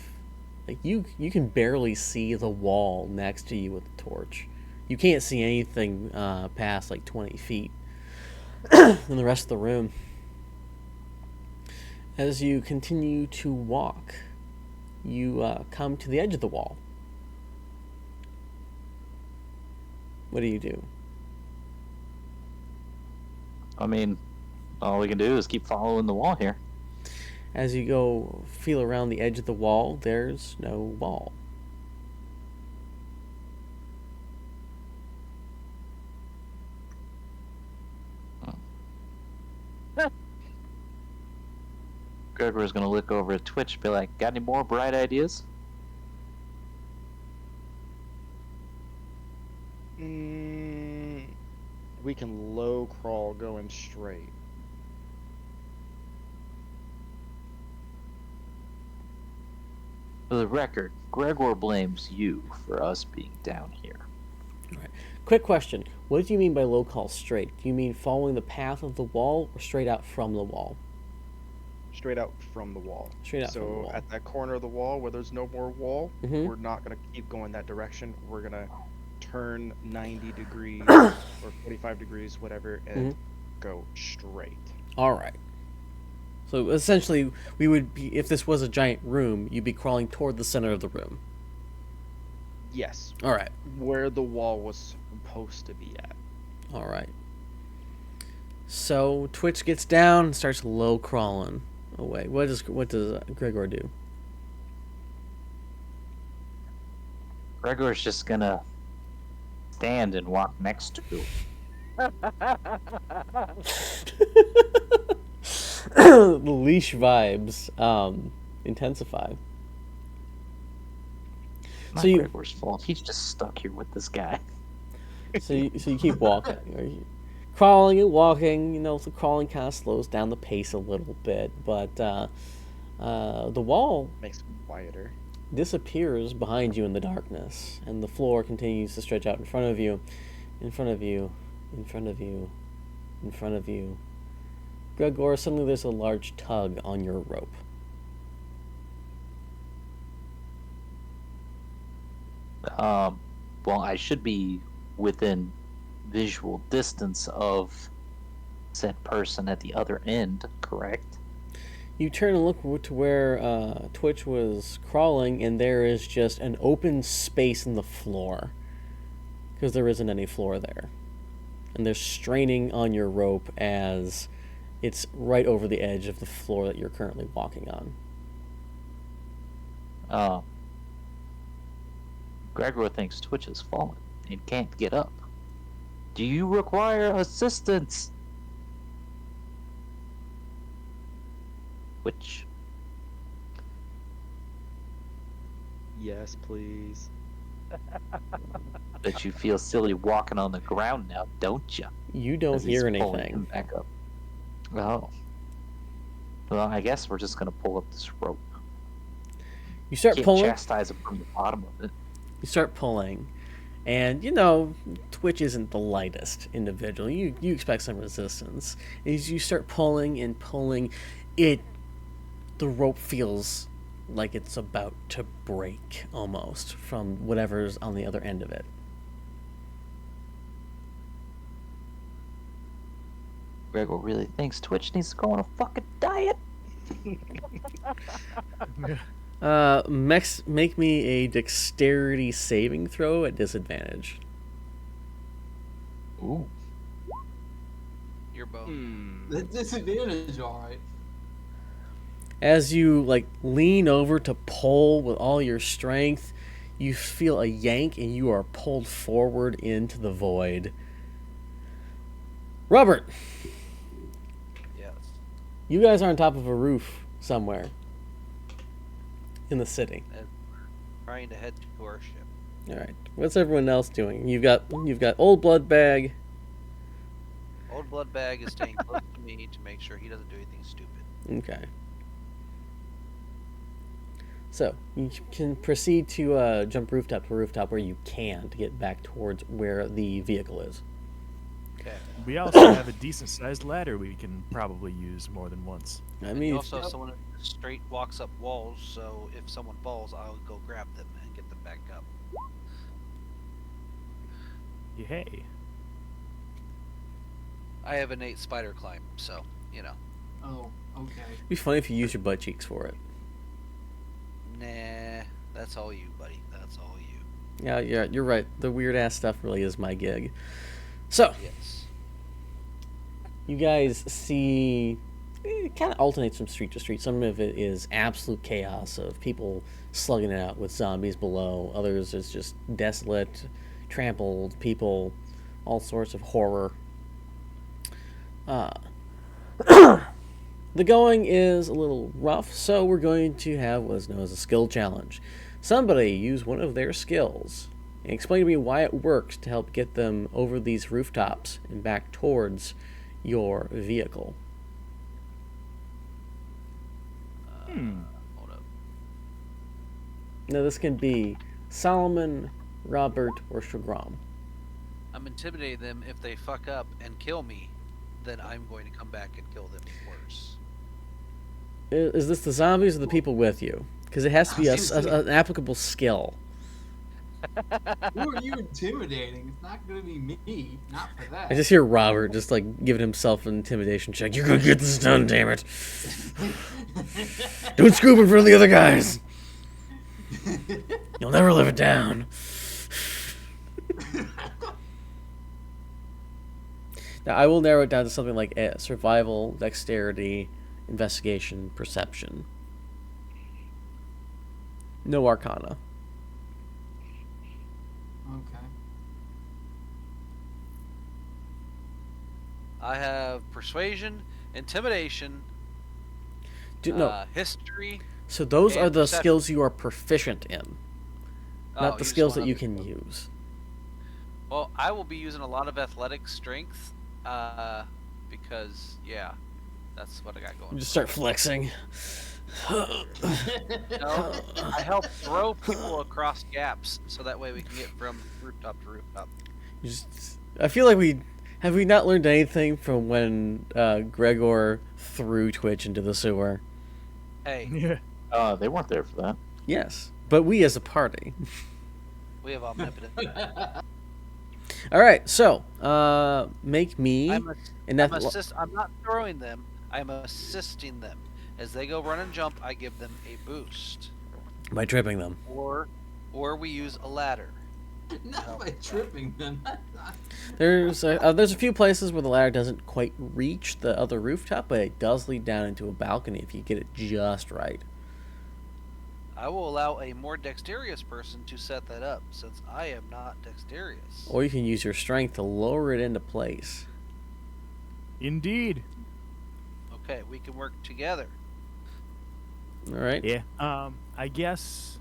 Like, you can barely see the wall next to you with the torch. You can't see anything past like 20 feet in the rest of the room. As you continue to walk, you come to the edge of the wall. What do you do? I mean, all we can do is keep following the wall here. As you go feel around the edge of the wall, there's no wall. Gregor's going to look over at Twitch and be like, got any more bright ideas? We can low crawl going straight. For the record, Gregor blames you for us being down here. Quick question. What do you mean by low call straight? Do you mean following the path of the wall or straight out from the wall? Straight out from the wall. Straight out so from the wall. At that corner of the wall where there's no more wall, Mhm. we're not going to keep going that direction. We're going to turn 90 degrees or 45 degrees, whatever, and go straight. All right. So essentially, we would be, if this was a giant room, you'd be crawling toward the center of the room. Yes. All right. Where the wall was supposed to be at. All right. So Twitch gets down and starts low crawling away. What does Gregor do? Gregor's just going to stand and walk next to you. The leash vibes intensify. Not So you- Gregor's fault. He's just stuck here with this guy. So you keep walking. Or you, crawling and walking, you know, the crawling kind of slows down the pace a little bit, but the wall Makes it quieter. disappears behind you in the darkness, and the floor continues to stretch out in front of you, in front of you, in front of you, in front of you. Gregor, suddenly there's a large tug on your rope. Well, I should be within visual distance of said person at the other end, correct? You turn and look to where Twitch was crawling, and there is just an open space in the floor. Because there isn't any floor there. And they're straining on your rope as it's right over the edge of the floor that you're currently walking on. Gregor thinks Twitch has fallen and can't get up. Do you require assistance? Twitch. Yes, please. Bet you feel silly walking on the ground now, don't you? You don't hear Pulling him anything. back up. Oh. Well, I guess we're just gonna pull up this rope. You start Can't pulling. chastise him from the bottom of it. You start pulling. And, you know, Twitch isn't the lightest individual. You expect some resistance. As you start pulling and pulling, the rope feels like it's about to break almost from whatever's on the other end of it. Gregor really thinks Twitch needs to go on a fucking diet. Make me a dexterity saving throw at disadvantage. Ooh. Your bone. The disadvantage, all right. As you lean over to pull with all your strength, you feel a yank and you are pulled forward into the void. Robert, Yes. you guys are on top of a roof somewhere in the city. And trying to head to our ship. All right. What's everyone else doing? You've got Old Blood Bag. Old Blood Bag is staying close to me to make sure he doesn't do anything stupid. Okay. So you can proceed to jump rooftop to rooftop where you can to get back towards where the vehicle is. Okay. We also have a decent-sized ladder we can probably use more than once. I And mean, you also have someone who straight walks up walls, so if someone falls, I'll go grab them and get them back up. Hey. I have innate spider climb, so, you know. Oh, okay. it'd be funny if you use your butt cheeks for it. Nah, that's all you, buddy. That's all you. Yeah, you're right. The weird ass stuff really is my gig. So Yes. you guys see, it kind of alternates from street to street. Some of it is absolute chaos of people slugging it out with zombies below. Others is just desolate, trampled people, all sorts of horror. The going is a little rough, so we're going to have what is known as a skill challenge. Somebody use one of their skills and explain to me why it works to help get them over these rooftops and back towards your vehicle. Hold up. Now this can be Solomon, Robert, or Shagram. I'm intimidating them. If they fuck up and kill me, then I'm going to come back and kill them worse. Is this the zombies or the people with you? Because it has to be an applicable skill. Who are you intimidating? It's not going to be me. Not for that. I just hear Robert just giving himself an intimidation check. You're gonna get this done, damn it! Don't scoop in front of the other guys. You'll never live it down. Now I will narrow it down to something like survival, dexterity, investigation, perception. No arcana. Okay. I have persuasion, intimidation, No. history. So those and are the perception. skills you are proficient in, not the you just skills that wanna- you can use. Well, I will be using a lot of athletic strength, because yeah, that's what I got going. Just start flexing. No, I help throw people across gaps, so that way we can get from rooftop to rooftop. I feel like we not learned anything from when Gregor threw Twitch into the sewer. Hey, Yeah. They weren't there for that. Yes, but we as a party. we have omnipotent. All right, so make me I'm and that I'm not throwing them. I'm assisting them as they go run and jump. I give them a boost, by tripping them. or we use a ladder. Not by tripping them. There's a few places where the ladder doesn't quite reach the other rooftop, but it does lead down into a balcony if you get it just right. I will allow a more dexterous person to set that up, since I am not dexterous. Or you can use your strength to lower it into place. Indeed. Okay, we can work together. All right. Yeah. I guess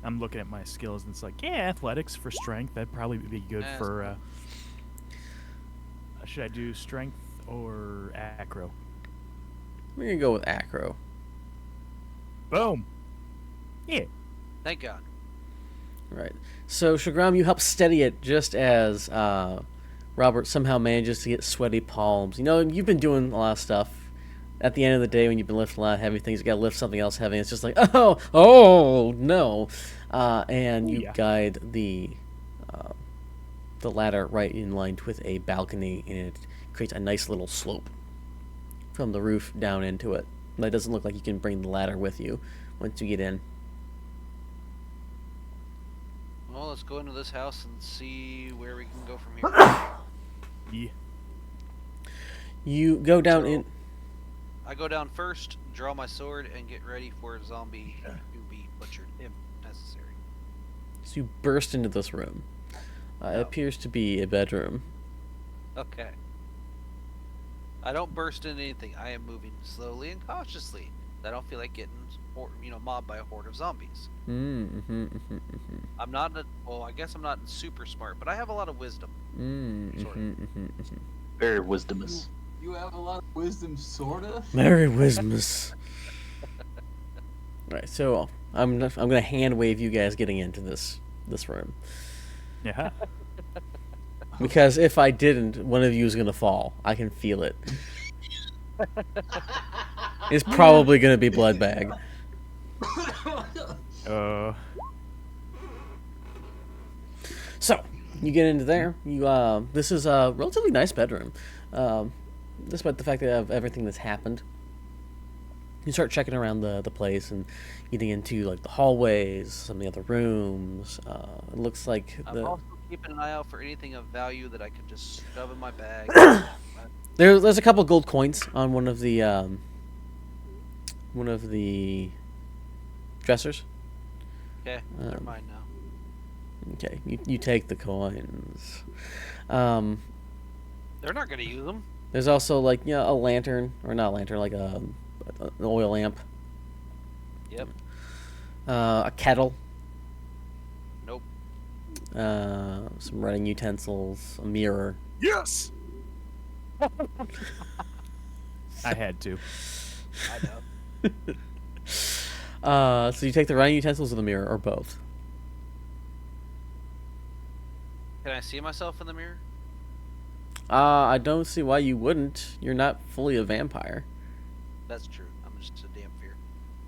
I'm looking at my skills and it's like, yeah, athletics for strength. That'd probably be good That's for. Should I do strength or acro? We're gonna go with acro. Boom. Yeah. Thank God. Right. So Shagram, you help steady it just as Robert somehow manages to get sweaty palms. You know, you've been doing a lot of stuff. At the end of the day, when you've been lifting a lot of heavy things, you gotta lift something else heavy. And it's just like, oh no, and you Yeah. guide the ladder right in line with a balcony, and it creates a nice little slope from the roof down into it. That doesn't look like you can bring the ladder with you once you get in. Well, let's go into this house and see where we can go from here. Yeah. You go down So- in. I go down first, draw my sword, and get ready for a zombie to be butchered if necessary. So you burst into this room. It appears to be a bedroom. Okay. I don't burst into anything. I am moving slowly and cautiously. I don't feel like getting, mobbed by a horde of zombies. I'm not. Well, I guess I'm not super smart, but I have a lot of wisdom. Sort of. Very wisdomous. You have a lot of wisdom, sorta. Merry Wismas. Right, so I'm gonna hand wave you guys getting into this room, Yeah. because if I didn't, one of you is gonna fall. I can feel it. It's probably gonna be Bloodbag. So you get into there. You this is a relatively nice bedroom, despite the fact that you have everything that's happened. You start checking around the place and getting into like the hallways, some of the other rooms. It looks like I'm also keeping an eye out for anything of value that I could just shove in my bag. there's a couple gold coins on one of the dressers. Okay, they're mine now. Okay, you take the coins. They're not gonna use them. There's also like a lantern, or not a lantern, like an oil lamp. Yep. A kettle. Nope. Some writing utensils, a mirror. Yes. I had to. I know. So you take the writing utensils or the mirror, or both? Can I see myself in the mirror? I don't see why you wouldn't. You're not fully a vampire. That's true. I'm just a damn fear.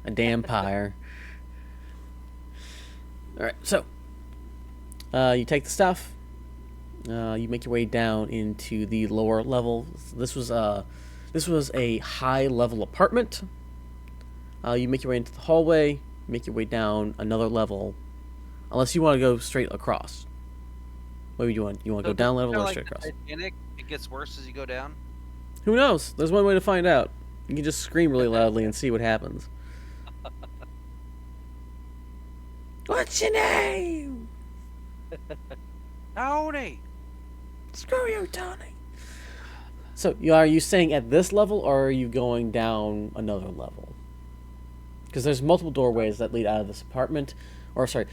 A dampire. Alright, so you take the stuff. You make your way down into the lower level. This was a high level apartment. You make your way into the hallway, make your way down another level, unless you want to go straight across. What do you want? You want to go down level or straight across? Titanic, it gets worse as you go down. Who knows? There's one way to find out. You can just scream really loudly and see what happens. What's your name? Tony! Screw you, Tony. So, are you staying at this level, or are you going down another level? Because there's multiple doorways that lead out of this apartment. Or, sorry,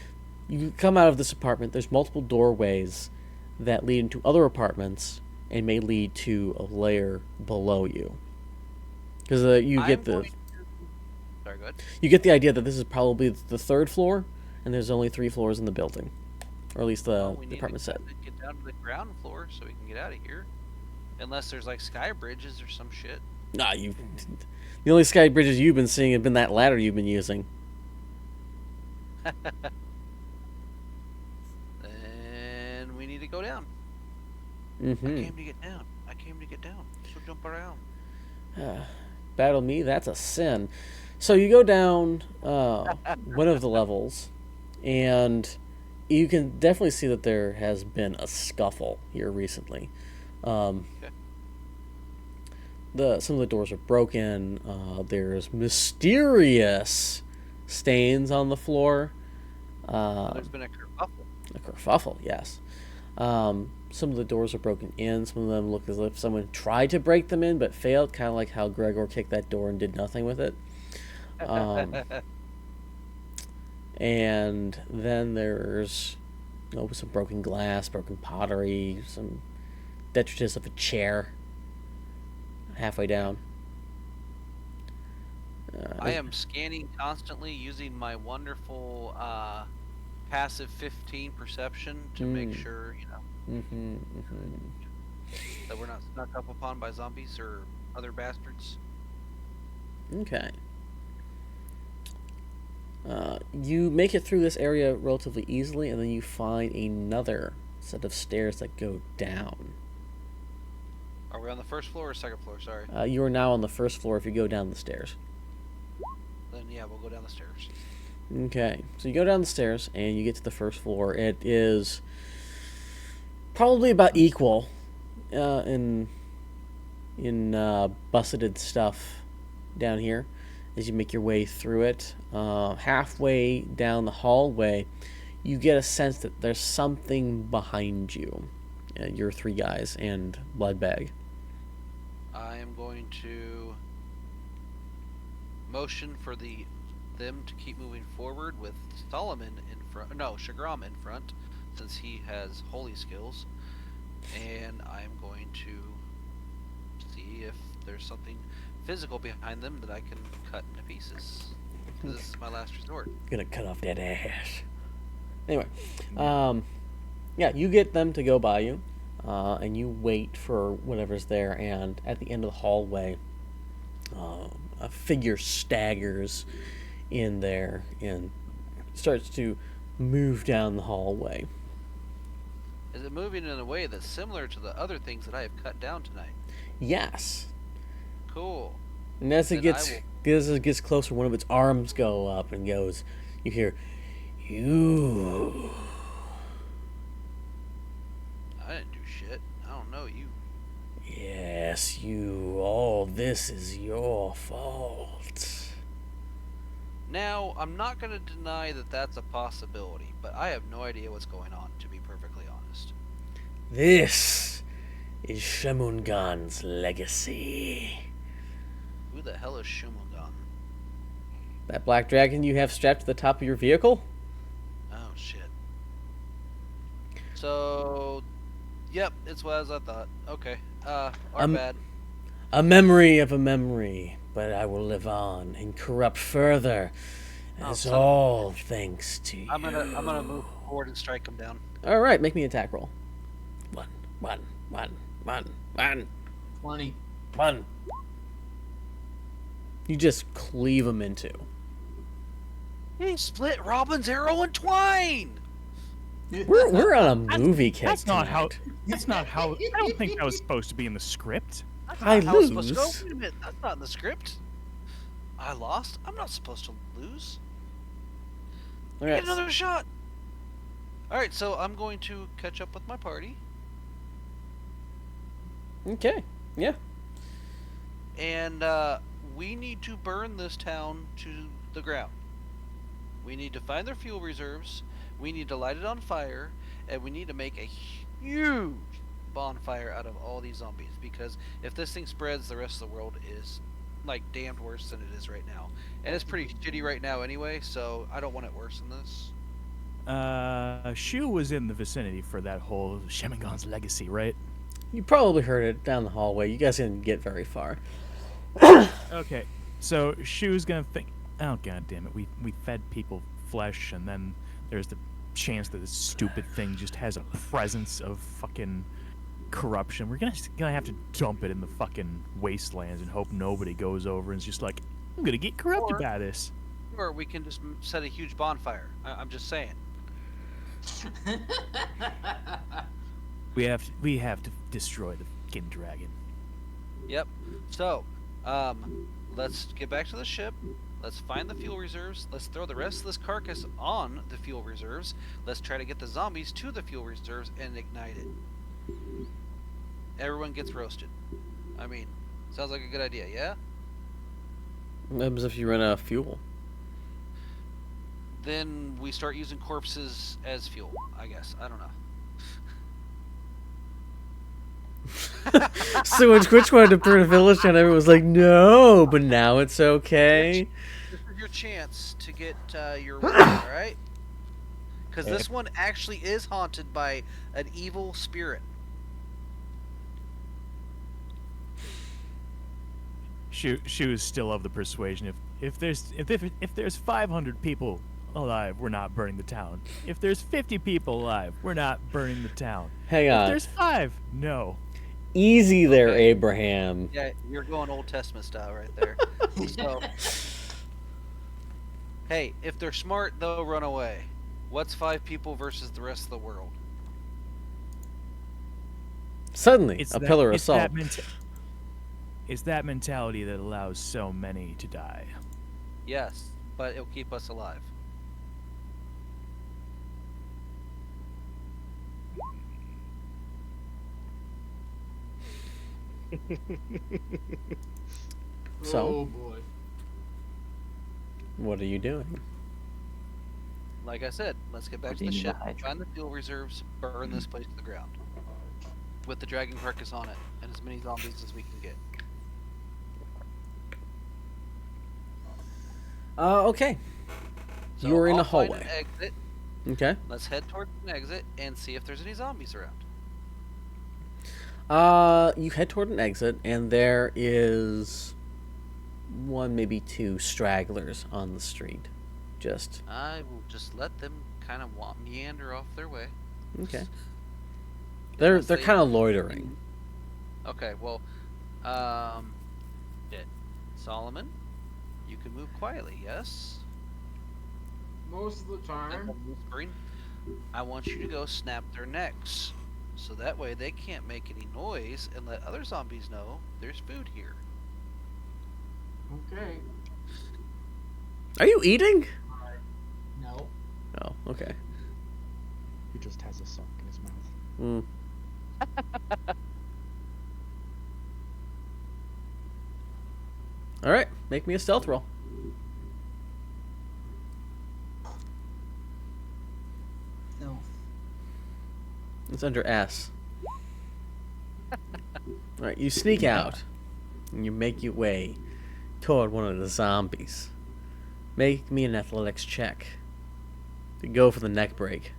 you come out of this apartment, there's multiple doorways that lead into other apartments and may lead to a layer below you. Because you get the... Sorry, go ahead. You get the idea that this is probably the third floor, and there's only 3 floors in the building. Or at least the We need apartment to set. get down to the ground floor so we can get out of here. Unless there's like sky bridges or some shit. Nah, you... The only sky bridges you've been seeing have been that ladder you've been using. Then we need to go down. I Mm-hmm. came to get down. I came to get down. So jump around. Battle me, that's a sin. So you go down one of the levels, and you can definitely see that there has been a scuffle here recently. Some of the doors are broken. There's mysterious stains on the floor. There's been a kerfuffle. A kerfuffle, yes. Some of the doors are broken in. Some of them look as if someone tried to break them in but failed, kind of like how Gregor kicked that door and did nothing with it. And then there's some broken glass, broken pottery, some detritus of a chair halfway down. I am scanning constantly using my wonderful passive 15 perception to make sure, that we're not snuck up upon by zombies or other bastards. Okay. You make it through this area relatively easily, and then you find another set of stairs that go down. Are we on the first floor or second floor? Sorry. You are now on the first floor if you go down the stairs. Then yeah, we'll go down the stairs. Okay, so you go down the stairs and you get to the first floor. It is probably about equal in busseted stuff down here as you make your way through it. Halfway down the hallway, you get a sense that there's something behind you. Your three guys and Bloodbag. I am going to motion for them to keep moving forward with Solomon in front. No, Shagram in front, since he has holy skills. And I'm going to see if there's something physical behind them that I can cut into pieces. This is my last resort. Gonna cut off that ass. Anyway, yeah, you get them to go by you, and you wait for whatever's there. And at the end of the hallway, a figure staggers in there and starts to move down the hallway. Is it moving in a way that's similar to the other things that I have cut down tonight? Yes. Cool. And as it Then gets closer, one of its arms go up and goes. You hear, "You." I didn't do shit. I don't know you. Yes, you. All this is your fault. Now, I'm not going to deny that that's a possibility, but I have no idea what's going on, to be perfectly honest. This is Shamungan's legacy. Who the hell is Shumagon? That black dragon you have strapped to the top of your vehicle? Oh, shit. So, yep, it's as I thought. Okay, our bad. A memory of a memory, but I will live on and corrupt further. As all thanks to you. I'm gonna move forward and strike him down. All right, make me an attack roll. One. 20. You just cleave him in two. He split Robin's arrow in twine! We're on a movie kick. That's not how. tonight. That's not how. I don't think that was supposed to be in the script. That's I not how it's supposed to go. lose. Wait a minute, that's not in the script. I lost? I'm not supposed to lose. All Get right. another shot! Alright, so I'm going to catch up with my party. Okay. Yeah. And we need to burn this town to the ground. We need to find their fuel reserves, we need to light it on fire, and we need to make a huge bonfire out of all these zombies, because if this thing spreads, the rest of the world is like damned worse than it is right now. And it's pretty shitty right now anyway, so I don't want it worse than this. Shu was in the vicinity for that whole Shamungan's legacy, right? You probably heard it down the hallway. You guys didn't get very far. Okay, so Shu's gonna think, oh god damn it, we fed people flesh, and then there's the chance that this stupid thing just has a presence of fucking corruption. We're gonna have to dump it in the fucking wastelands and hope nobody goes over and is just like, I'm gonna get corrupted by this. Or we can just set a huge bonfire. I'm just saying. We have to destroy the fucking dragon. Yep. So, let's get back to the ship. Let's find the fuel reserves. Let's throw the rest of this carcass on the fuel reserves. Let's try to get the zombies to the fuel reserves and ignite it. Everyone gets roasted. I mean, sounds like a good idea, yeah? What happens if you run out of fuel? Then we start using corpses as fuel, I guess. I don't know. So when Twitch wanted to burn a village down, everyone was like, no, but now it's okay. This is your chance to get your wish, alright? Because this one actually is haunted by an evil spirit. Shu is still of the persuasion. If there's 500 people alive, we're not burning the town. If there's 50 people alive, we're not burning the town. Hang If on. there's 5, no. Easy there, Okay. Abraham. Yeah, you're going Old Testament style right there. So, hey, if they're smart, they'll run away. What's 5 people versus the rest of the world? Suddenly, a pillar of it's salt. it's that mentality that allows so many to die. Yes, but it'll keep us alive. So? Oh boy. What are you doing? Like I said, let's get back to the Redeeming the ship, Hydra. find the fuel reserves, burn this place to the ground. With the dragon carcass on it, and as many zombies as we can get. Okay. So You're in I'll a find hallway. An exit. Okay. Let's head towards an exit and see if there's any zombies around. You head toward an exit, and there is one, maybe two stragglers on the street. Just I will just let them kind of meander off their way. okay. They're Unless they- kind of loitering. Okay, well, shit. Solomon, you can move quietly, yes? Most of the And time. I'm whispering, I want you to go snap their necks. So that way they can't make any noise and let other zombies know there's food here. Okay. Are you eating? No. Oh, okay. He just has a sock in his mouth. Mm. All right, make me a stealth roll. No. It's under S. All right, you sneak out, and you make your way toward one of the zombies. Make me an athletics check to go for the neck break.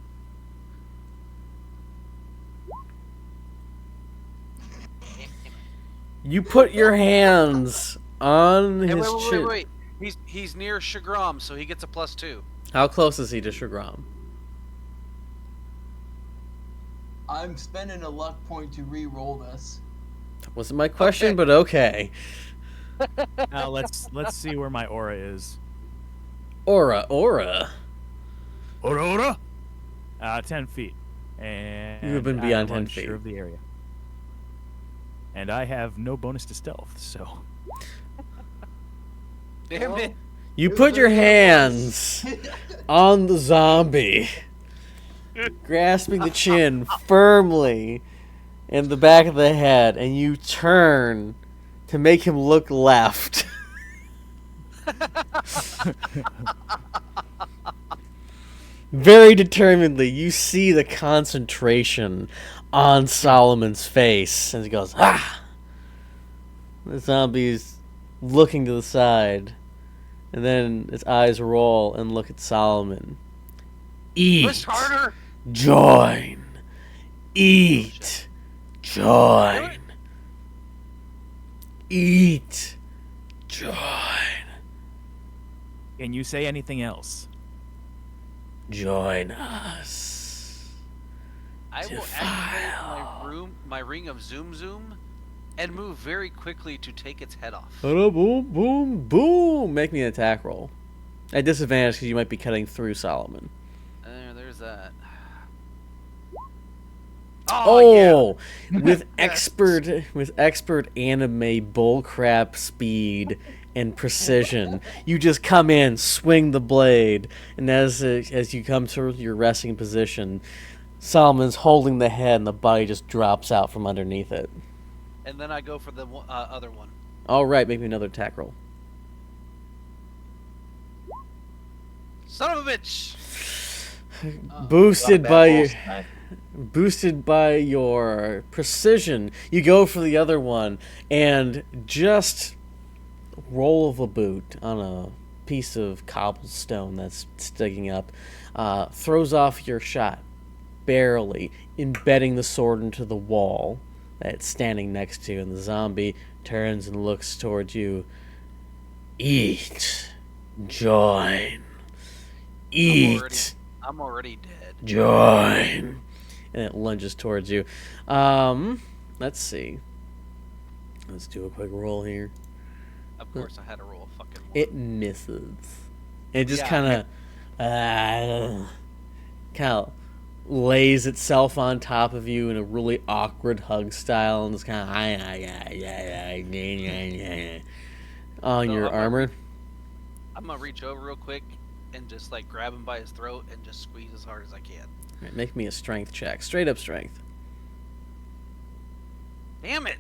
You put your hands on Hey, his chin. wait. He's near Shagram, so he gets a +2. How close is he to Shagram? I'm spending a luck point to re-roll this. That wasn't my question, Okay. but okay. Now let's see where my aura is. Aura. Aura. 10 feet. And You have been I beyond am 10 unsure feet. of the area. And I have no bonus to stealth, so Damn it. You put your hands on the zombie, grasping the chin firmly in the back of the head, and you turn to make him look left. Very determinedly, you see the concentration on Solomon's face, and he goes, ah! The zombie's looking to the side, and then his eyes roll and look at Solomon. Eat. Push harder. Join. Eat. Join. Eat. Join. can you say anything else? Join us. I will activate my ring of Zoom Zoom and move very quickly to take its head off. Boom, boom, boom. Make me an attack roll. At disadvantage because you might be cutting through Solomon. There's that. Oh, with expert anime bullcrap speed and precision, you just come in, swing the blade, and as you come to your resting position, Solomon's holding the head, and the body just drops out from underneath it. And then I go for the other one. All right, make me another attack roll. Son of a bitch! Boosted Not a by bad roll your. tonight. Boosted by your precision, you go for the other one, and just roll of a boot on a piece of cobblestone that's sticking up, throws off your shot, barely, embedding the sword into the wall that it's standing next to, and the zombie turns and looks towards you. Eat. Join. Eat. I'm already dead. Join. And it lunges towards you. Let's see. Let's do a quick roll here. Of course, I had to roll a fucking one. It misses. It just Yeah. kind of lays itself on top of you in a really awkward hug style and it's kind of on So your armor. I'm gonna reach over real quick and just like grab him by his throat and just squeeze as hard as I can. Right, make me a strength check. Straight up strength. Damn it!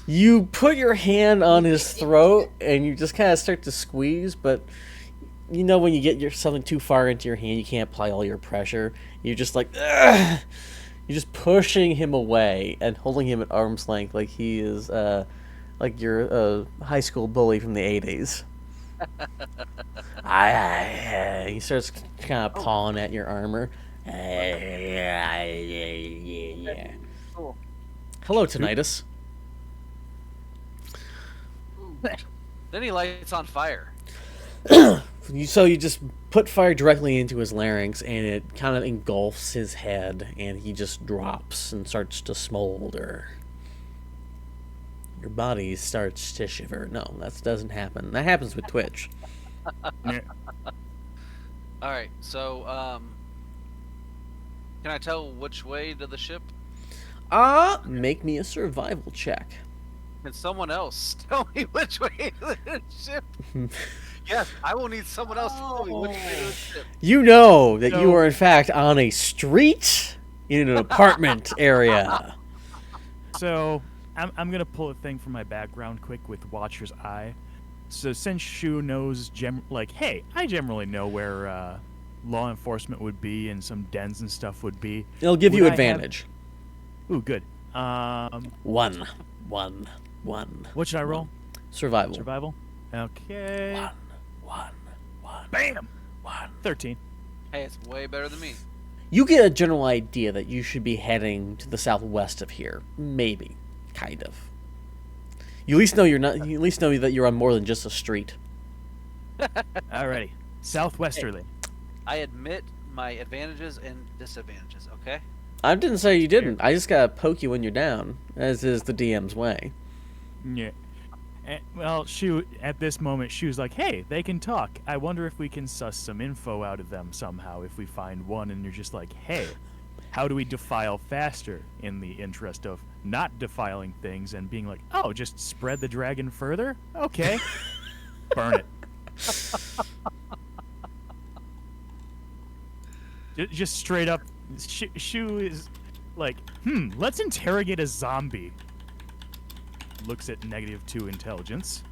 You put your hand on his throat and you just kind of start to squeeze, but you know when you get something too far into your hand, you can't apply all your pressure. You're just like, ugh! You're just pushing him away and holding him at arm's length like he is, like you're a high school bully from the 80s. He starts kind of pawing at your armor. Cool. Hello, tinnitus. Then he lights on fire. So you just put fire directly into his larynx, and it kind of engulfs his head, and he just drops and starts to smolder. Your body starts to shiver. No, that doesn't happen. That happens with Twitch. All right, so can I tell which way to the ship? Make me a survival check. Can someone else tell me which way to the ship? Yes, I will need someone else to tell me which way to the ship. You know that you are in fact on a street in an apartment area. So I'm gonna pull a thing from my background quick with Watcher's Eye. So since Shu knows, hey, I generally know where law enforcement would be and some dens and stuff would be. It'll give you Would I advantage. Ooh, good. One. What should I roll? Survival. Survival. Okay. One. Bam. 13. Hey, it's way better than me. You get a general idea that you should be heading to the southwest of here. Maybe. Kind of. You at least know you're not. You at least know that you're on more than just a street. Alrighty. Southwesterly. I admit my advantages and disadvantages, okay? I didn't say you didn't. I just gotta poke you when you're down, as is the DM's way. Yeah. Well, Shu, at this moment, Shu's like, hey, they can talk. I wonder if we can suss some info out of them somehow if we find one. And you're just like, hey, how do we defile faster in the interest of not defiling things and being like, oh, just spread the dragon further? Okay. Burn it. Just straight up, Shu is like, let's interrogate a zombie. Looks at -2 intelligence.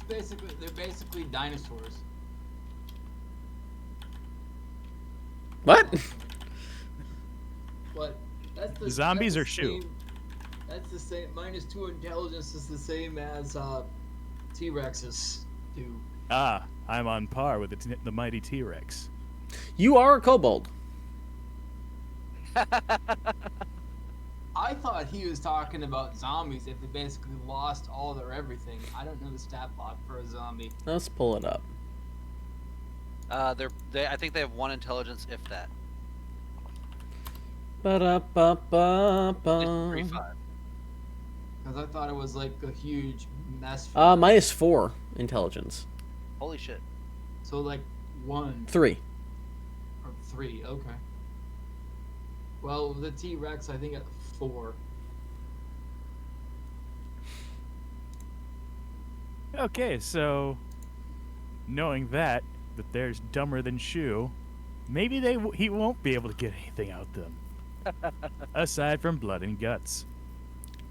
They're basically dinosaurs. What? But that's the Zombies that's or the Shu? same- That's the same. -2 intelligence is the same as T-Rexes do. Ah, I'm on par with the mighty T-Rex. You are a kobold. I thought he was talking about zombies if they basically lost all their everything. I don't know the stat block for a zombie. Let's pull it up. I think they have 1 intelligence, if that. Ba-da-ba-ba-ba. It's 3-5. Because I thought it was like a huge mess. -4 intelligence. Holy shit. So like 1 3. or 3. Okay. Well, the T-Rex, I think at 4. Okay, so knowing that they're dumber than Shu, maybe he won't be able to get anything out of them. Aside from blood and guts.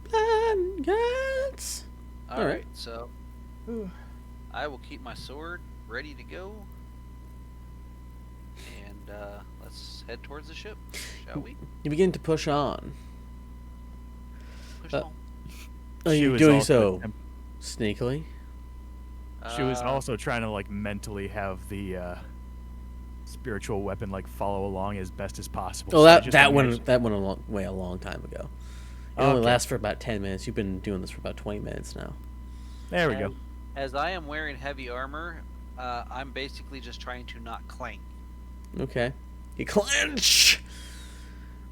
Blood and guts. All right, so I will keep my sword ready to go. And let's head towards the ship, shall we? You begin to push on. Push on. Are Shu you is doing also so sneakily? Shu is also trying to mentally have the spiritual weapon follow along as best as possible. Oh, So I that just that imagine- went a long time ago. It only Okay. lasts for about 10 minutes. You've been doing this for about 20 minutes now. There we go. As I am wearing heavy armor, I'm basically just trying to not clank. Okay. You clench.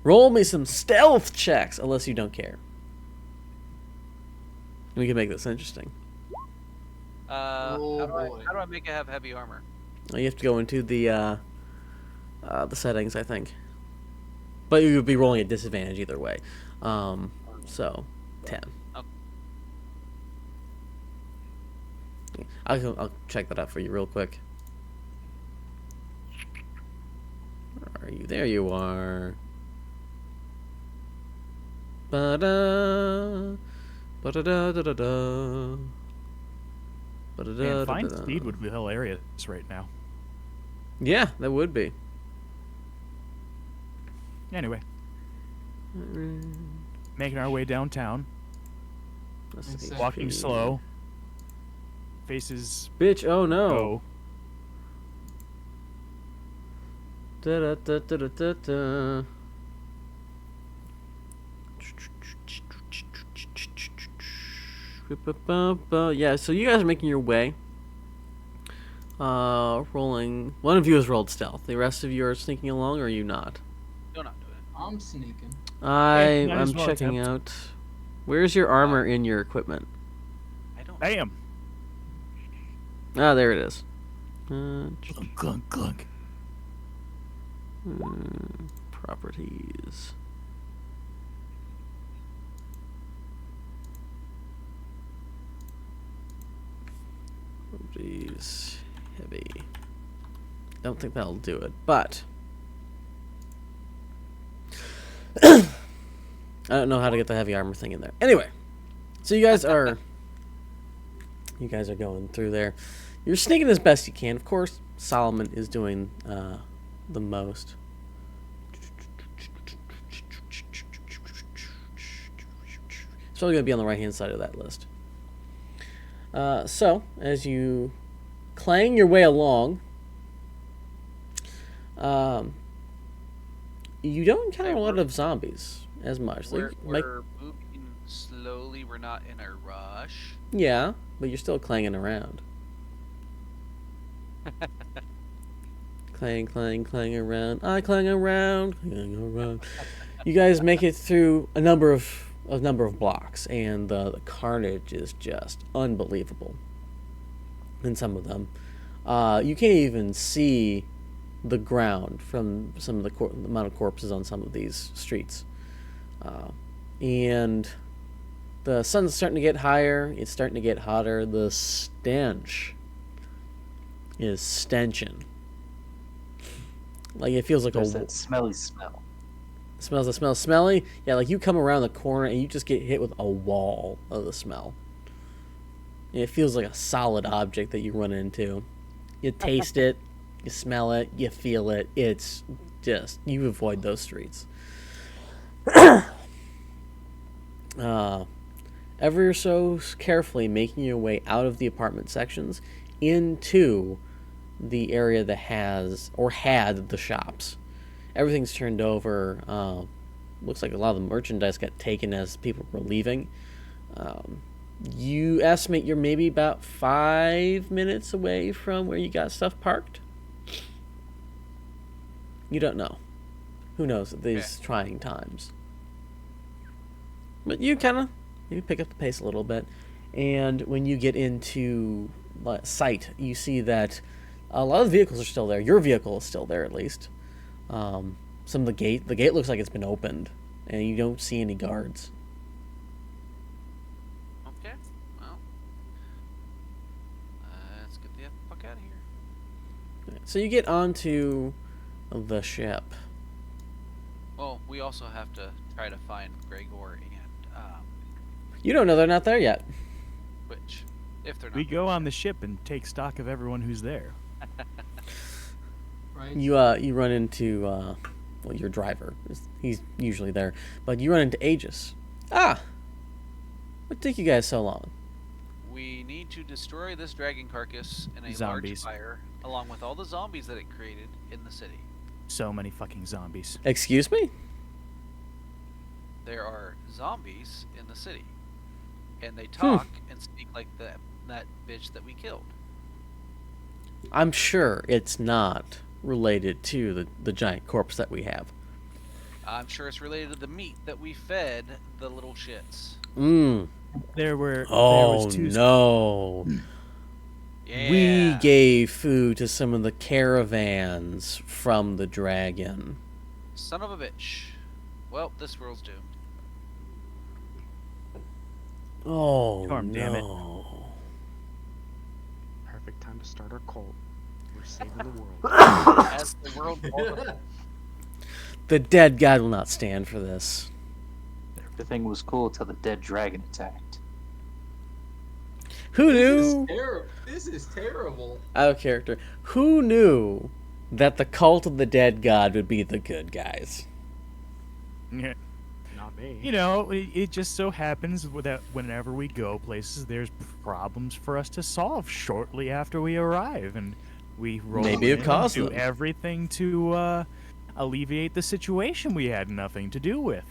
Roll me some stealth checks, unless you don't care. We can make this interesting. Oh, boy. How do I make it have heavy armor? You have to go into the the settings, I think. But you would be rolling at disadvantage either way. So 10. Okay. I'll check that out for you real quick. Where are you? There you are. Ba-da. Ba-da-da-da-da-da. Man, fine speed would be hilarious right now. Yeah, that would be. Anyway, making our way downtown, Exactly. walking slow, faces Bitch, oh no. go. Da-da-da-da-da-da. Yeah, so you guys are making your way. Rolling. One of you has rolled stealth. The rest of you are sneaking along, or are you not? No, not doing it. I'm sneaking. might as I'm well checking attempt. out. Where's your armor in your equipment? I don't. Bam! Ah, there it is. Clunk, clunk, clunk. Properties. Properties. Heavy. Don't think that'll do it, but I don't know how to get the heavy armor thing in there. Anyway, so you guys are going through there. You're sneaking as best you can. Of course, Solomon is doing the most. It's probably going to be on the right-hand side of that list. So, as you clang your way along, you don't encounter a lot of zombies as much. We're moving slowly. We're not in a rush. Yeah, but you're still clanging around. Clang, clang, clang around. I clang around, clang around. You guys make it through a number of blocks, and the carnage is just unbelievable. In some of them, you can't even see the ground from some of the amount of corpses on some of these streets, and the sun's starting to get higher. It's starting to get hotter. The stench is stenching. Like it feels like There's that smelly smell. Smells smelly. Yeah, like you come around the corner and you just get hit with a wall of the smell. And it feels like a solid object that you run into. You taste it, you smell it, you feel it. It's just you avoid those streets. Ever so carefully making your way out of the apartment sections into the area that has or had the shops. Everything's turned over. Looks like a lot of the merchandise got taken as people were leaving. You estimate you're maybe about 5 minutes away from where you got stuff parked. You don't know. Who knows at these trying times. But you pick up the pace a little bit. And when you get into sight, you see that a lot of the vehicles are still there. Your vehicle is still there, at least. Some of the gate looks like it's been opened, and you don't see any guards. Okay, well, let's get the fuck out of here. So you get onto the ship. Well, we also have to try to find Gregor and You don't know they're not there yet. Twitch, if they're not. We go on the ship and take stock of everyone who's there. Right? You run into your driver. He's usually there, but you run into Aegis. What took you guys so long? We need to destroy this dragon carcass in a Zombies. large fire, along with all the zombies that it created in the city. So many fucking zombies. Excuse me? There are zombies in the city, and they talk and speak like that bitch that we killed. I'm sure it's not related to the giant corpse that we have. I'm sure it's related to the meat that we fed the little shits. Mmm. There Oh was two no. Yeah. We gave food to some of the caravans from the dragon. Son of a bitch. Well, this world's doomed. Oh, Storm, damn it. no. Perfect time to start our cult. We're saving the world. As the world The dead god will not stand for this. Everything was cool until the dead dragon attacked. Who knew? This is terrible. Out of character. Who knew that the cult of the dead god would be the good guys? Yeah. Not me. You know, it just so happens that whenever we go places, there's problems for us to solve shortly after we arrive, and we roll Maybe it in caused and do them. everything to alleviate the situation we had nothing to do with.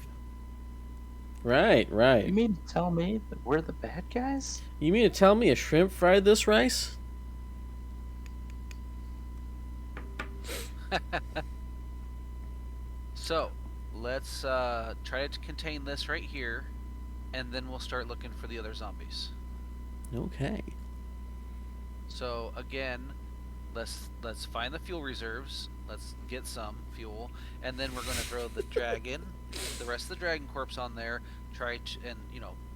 Right, right. You mean to tell me that we're the bad guys? You mean to tell me a shrimp fried this rice? So, let's try to contain this right here, and then we'll start looking for the other zombies. Okay. So again, let's find the fuel reserves. Let's get some fuel, and then we're going to throw the dragon, the rest of the dragon corpse on there. Try to, and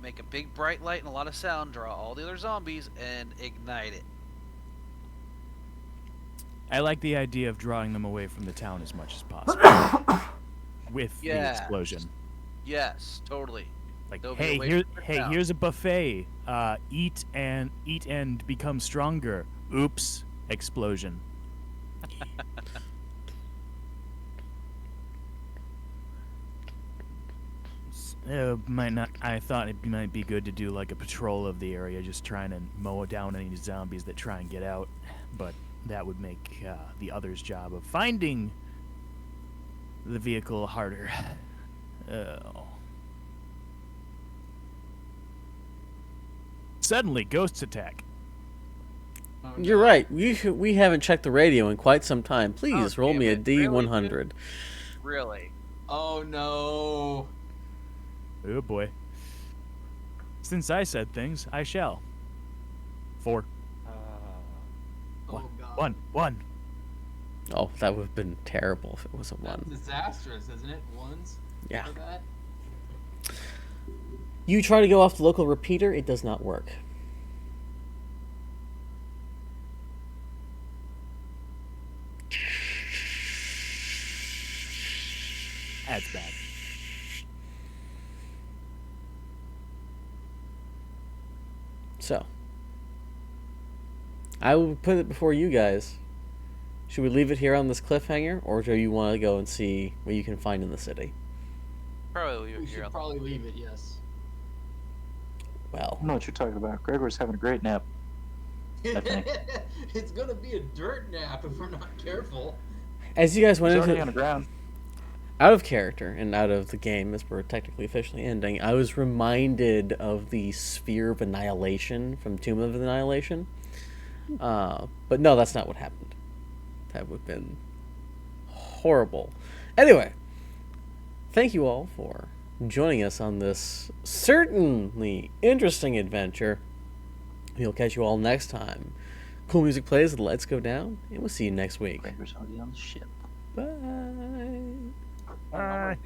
make a big bright light and a lot of sound. Draw all the other zombies and ignite it. I like the idea of drawing them away from the town as much as possible. With the Yeah. explosion. Yes, totally. Like, They'll be hey, away from the town. here's a buffet. Eat and become stronger. Oops! Explosion. Might not. I thought it might be good to do like a patrol of the area, just trying to mow down any zombies that try and get out. But that would make the others' job of finding the vehicle harder. Oh. Suddenly, ghosts attack. Oh, You're no. right. We haven't checked the radio in quite some time. Please roll damn me a it. Really, D100. Really? Oh no. Oh boy. Since I said things, I shall. 4. Oh god. 1. Oh, that would have been terrible if it was a That's 1. disastrous, isn't it? Ones. Yeah. For that? You try to go off the local repeater, it does not work. That's bad. So, I will put it before you guys. Should we leave it here on this cliffhanger, or do you want to go and see what you can find in the city? Probably We here should on probably leave it. Yes. I Well, don't know what you're talking about. Gregor's having a great nap. think. It's gonna be a dirt nap if we're not careful. as you guys He's went already into on the ground. out of character and out of the game, as we're technically officially ending, I was reminded of the Sphere of Annihilation from Tomb of Annihilation. But no, that's not what happened. That would have been horrible. Anyway, thank you all for joining us on this certainly interesting adventure. We'll catch you all next time. Cool music plays, the lights go down, and we'll see you next week. Gregor's already on the ship. Bye. Bye.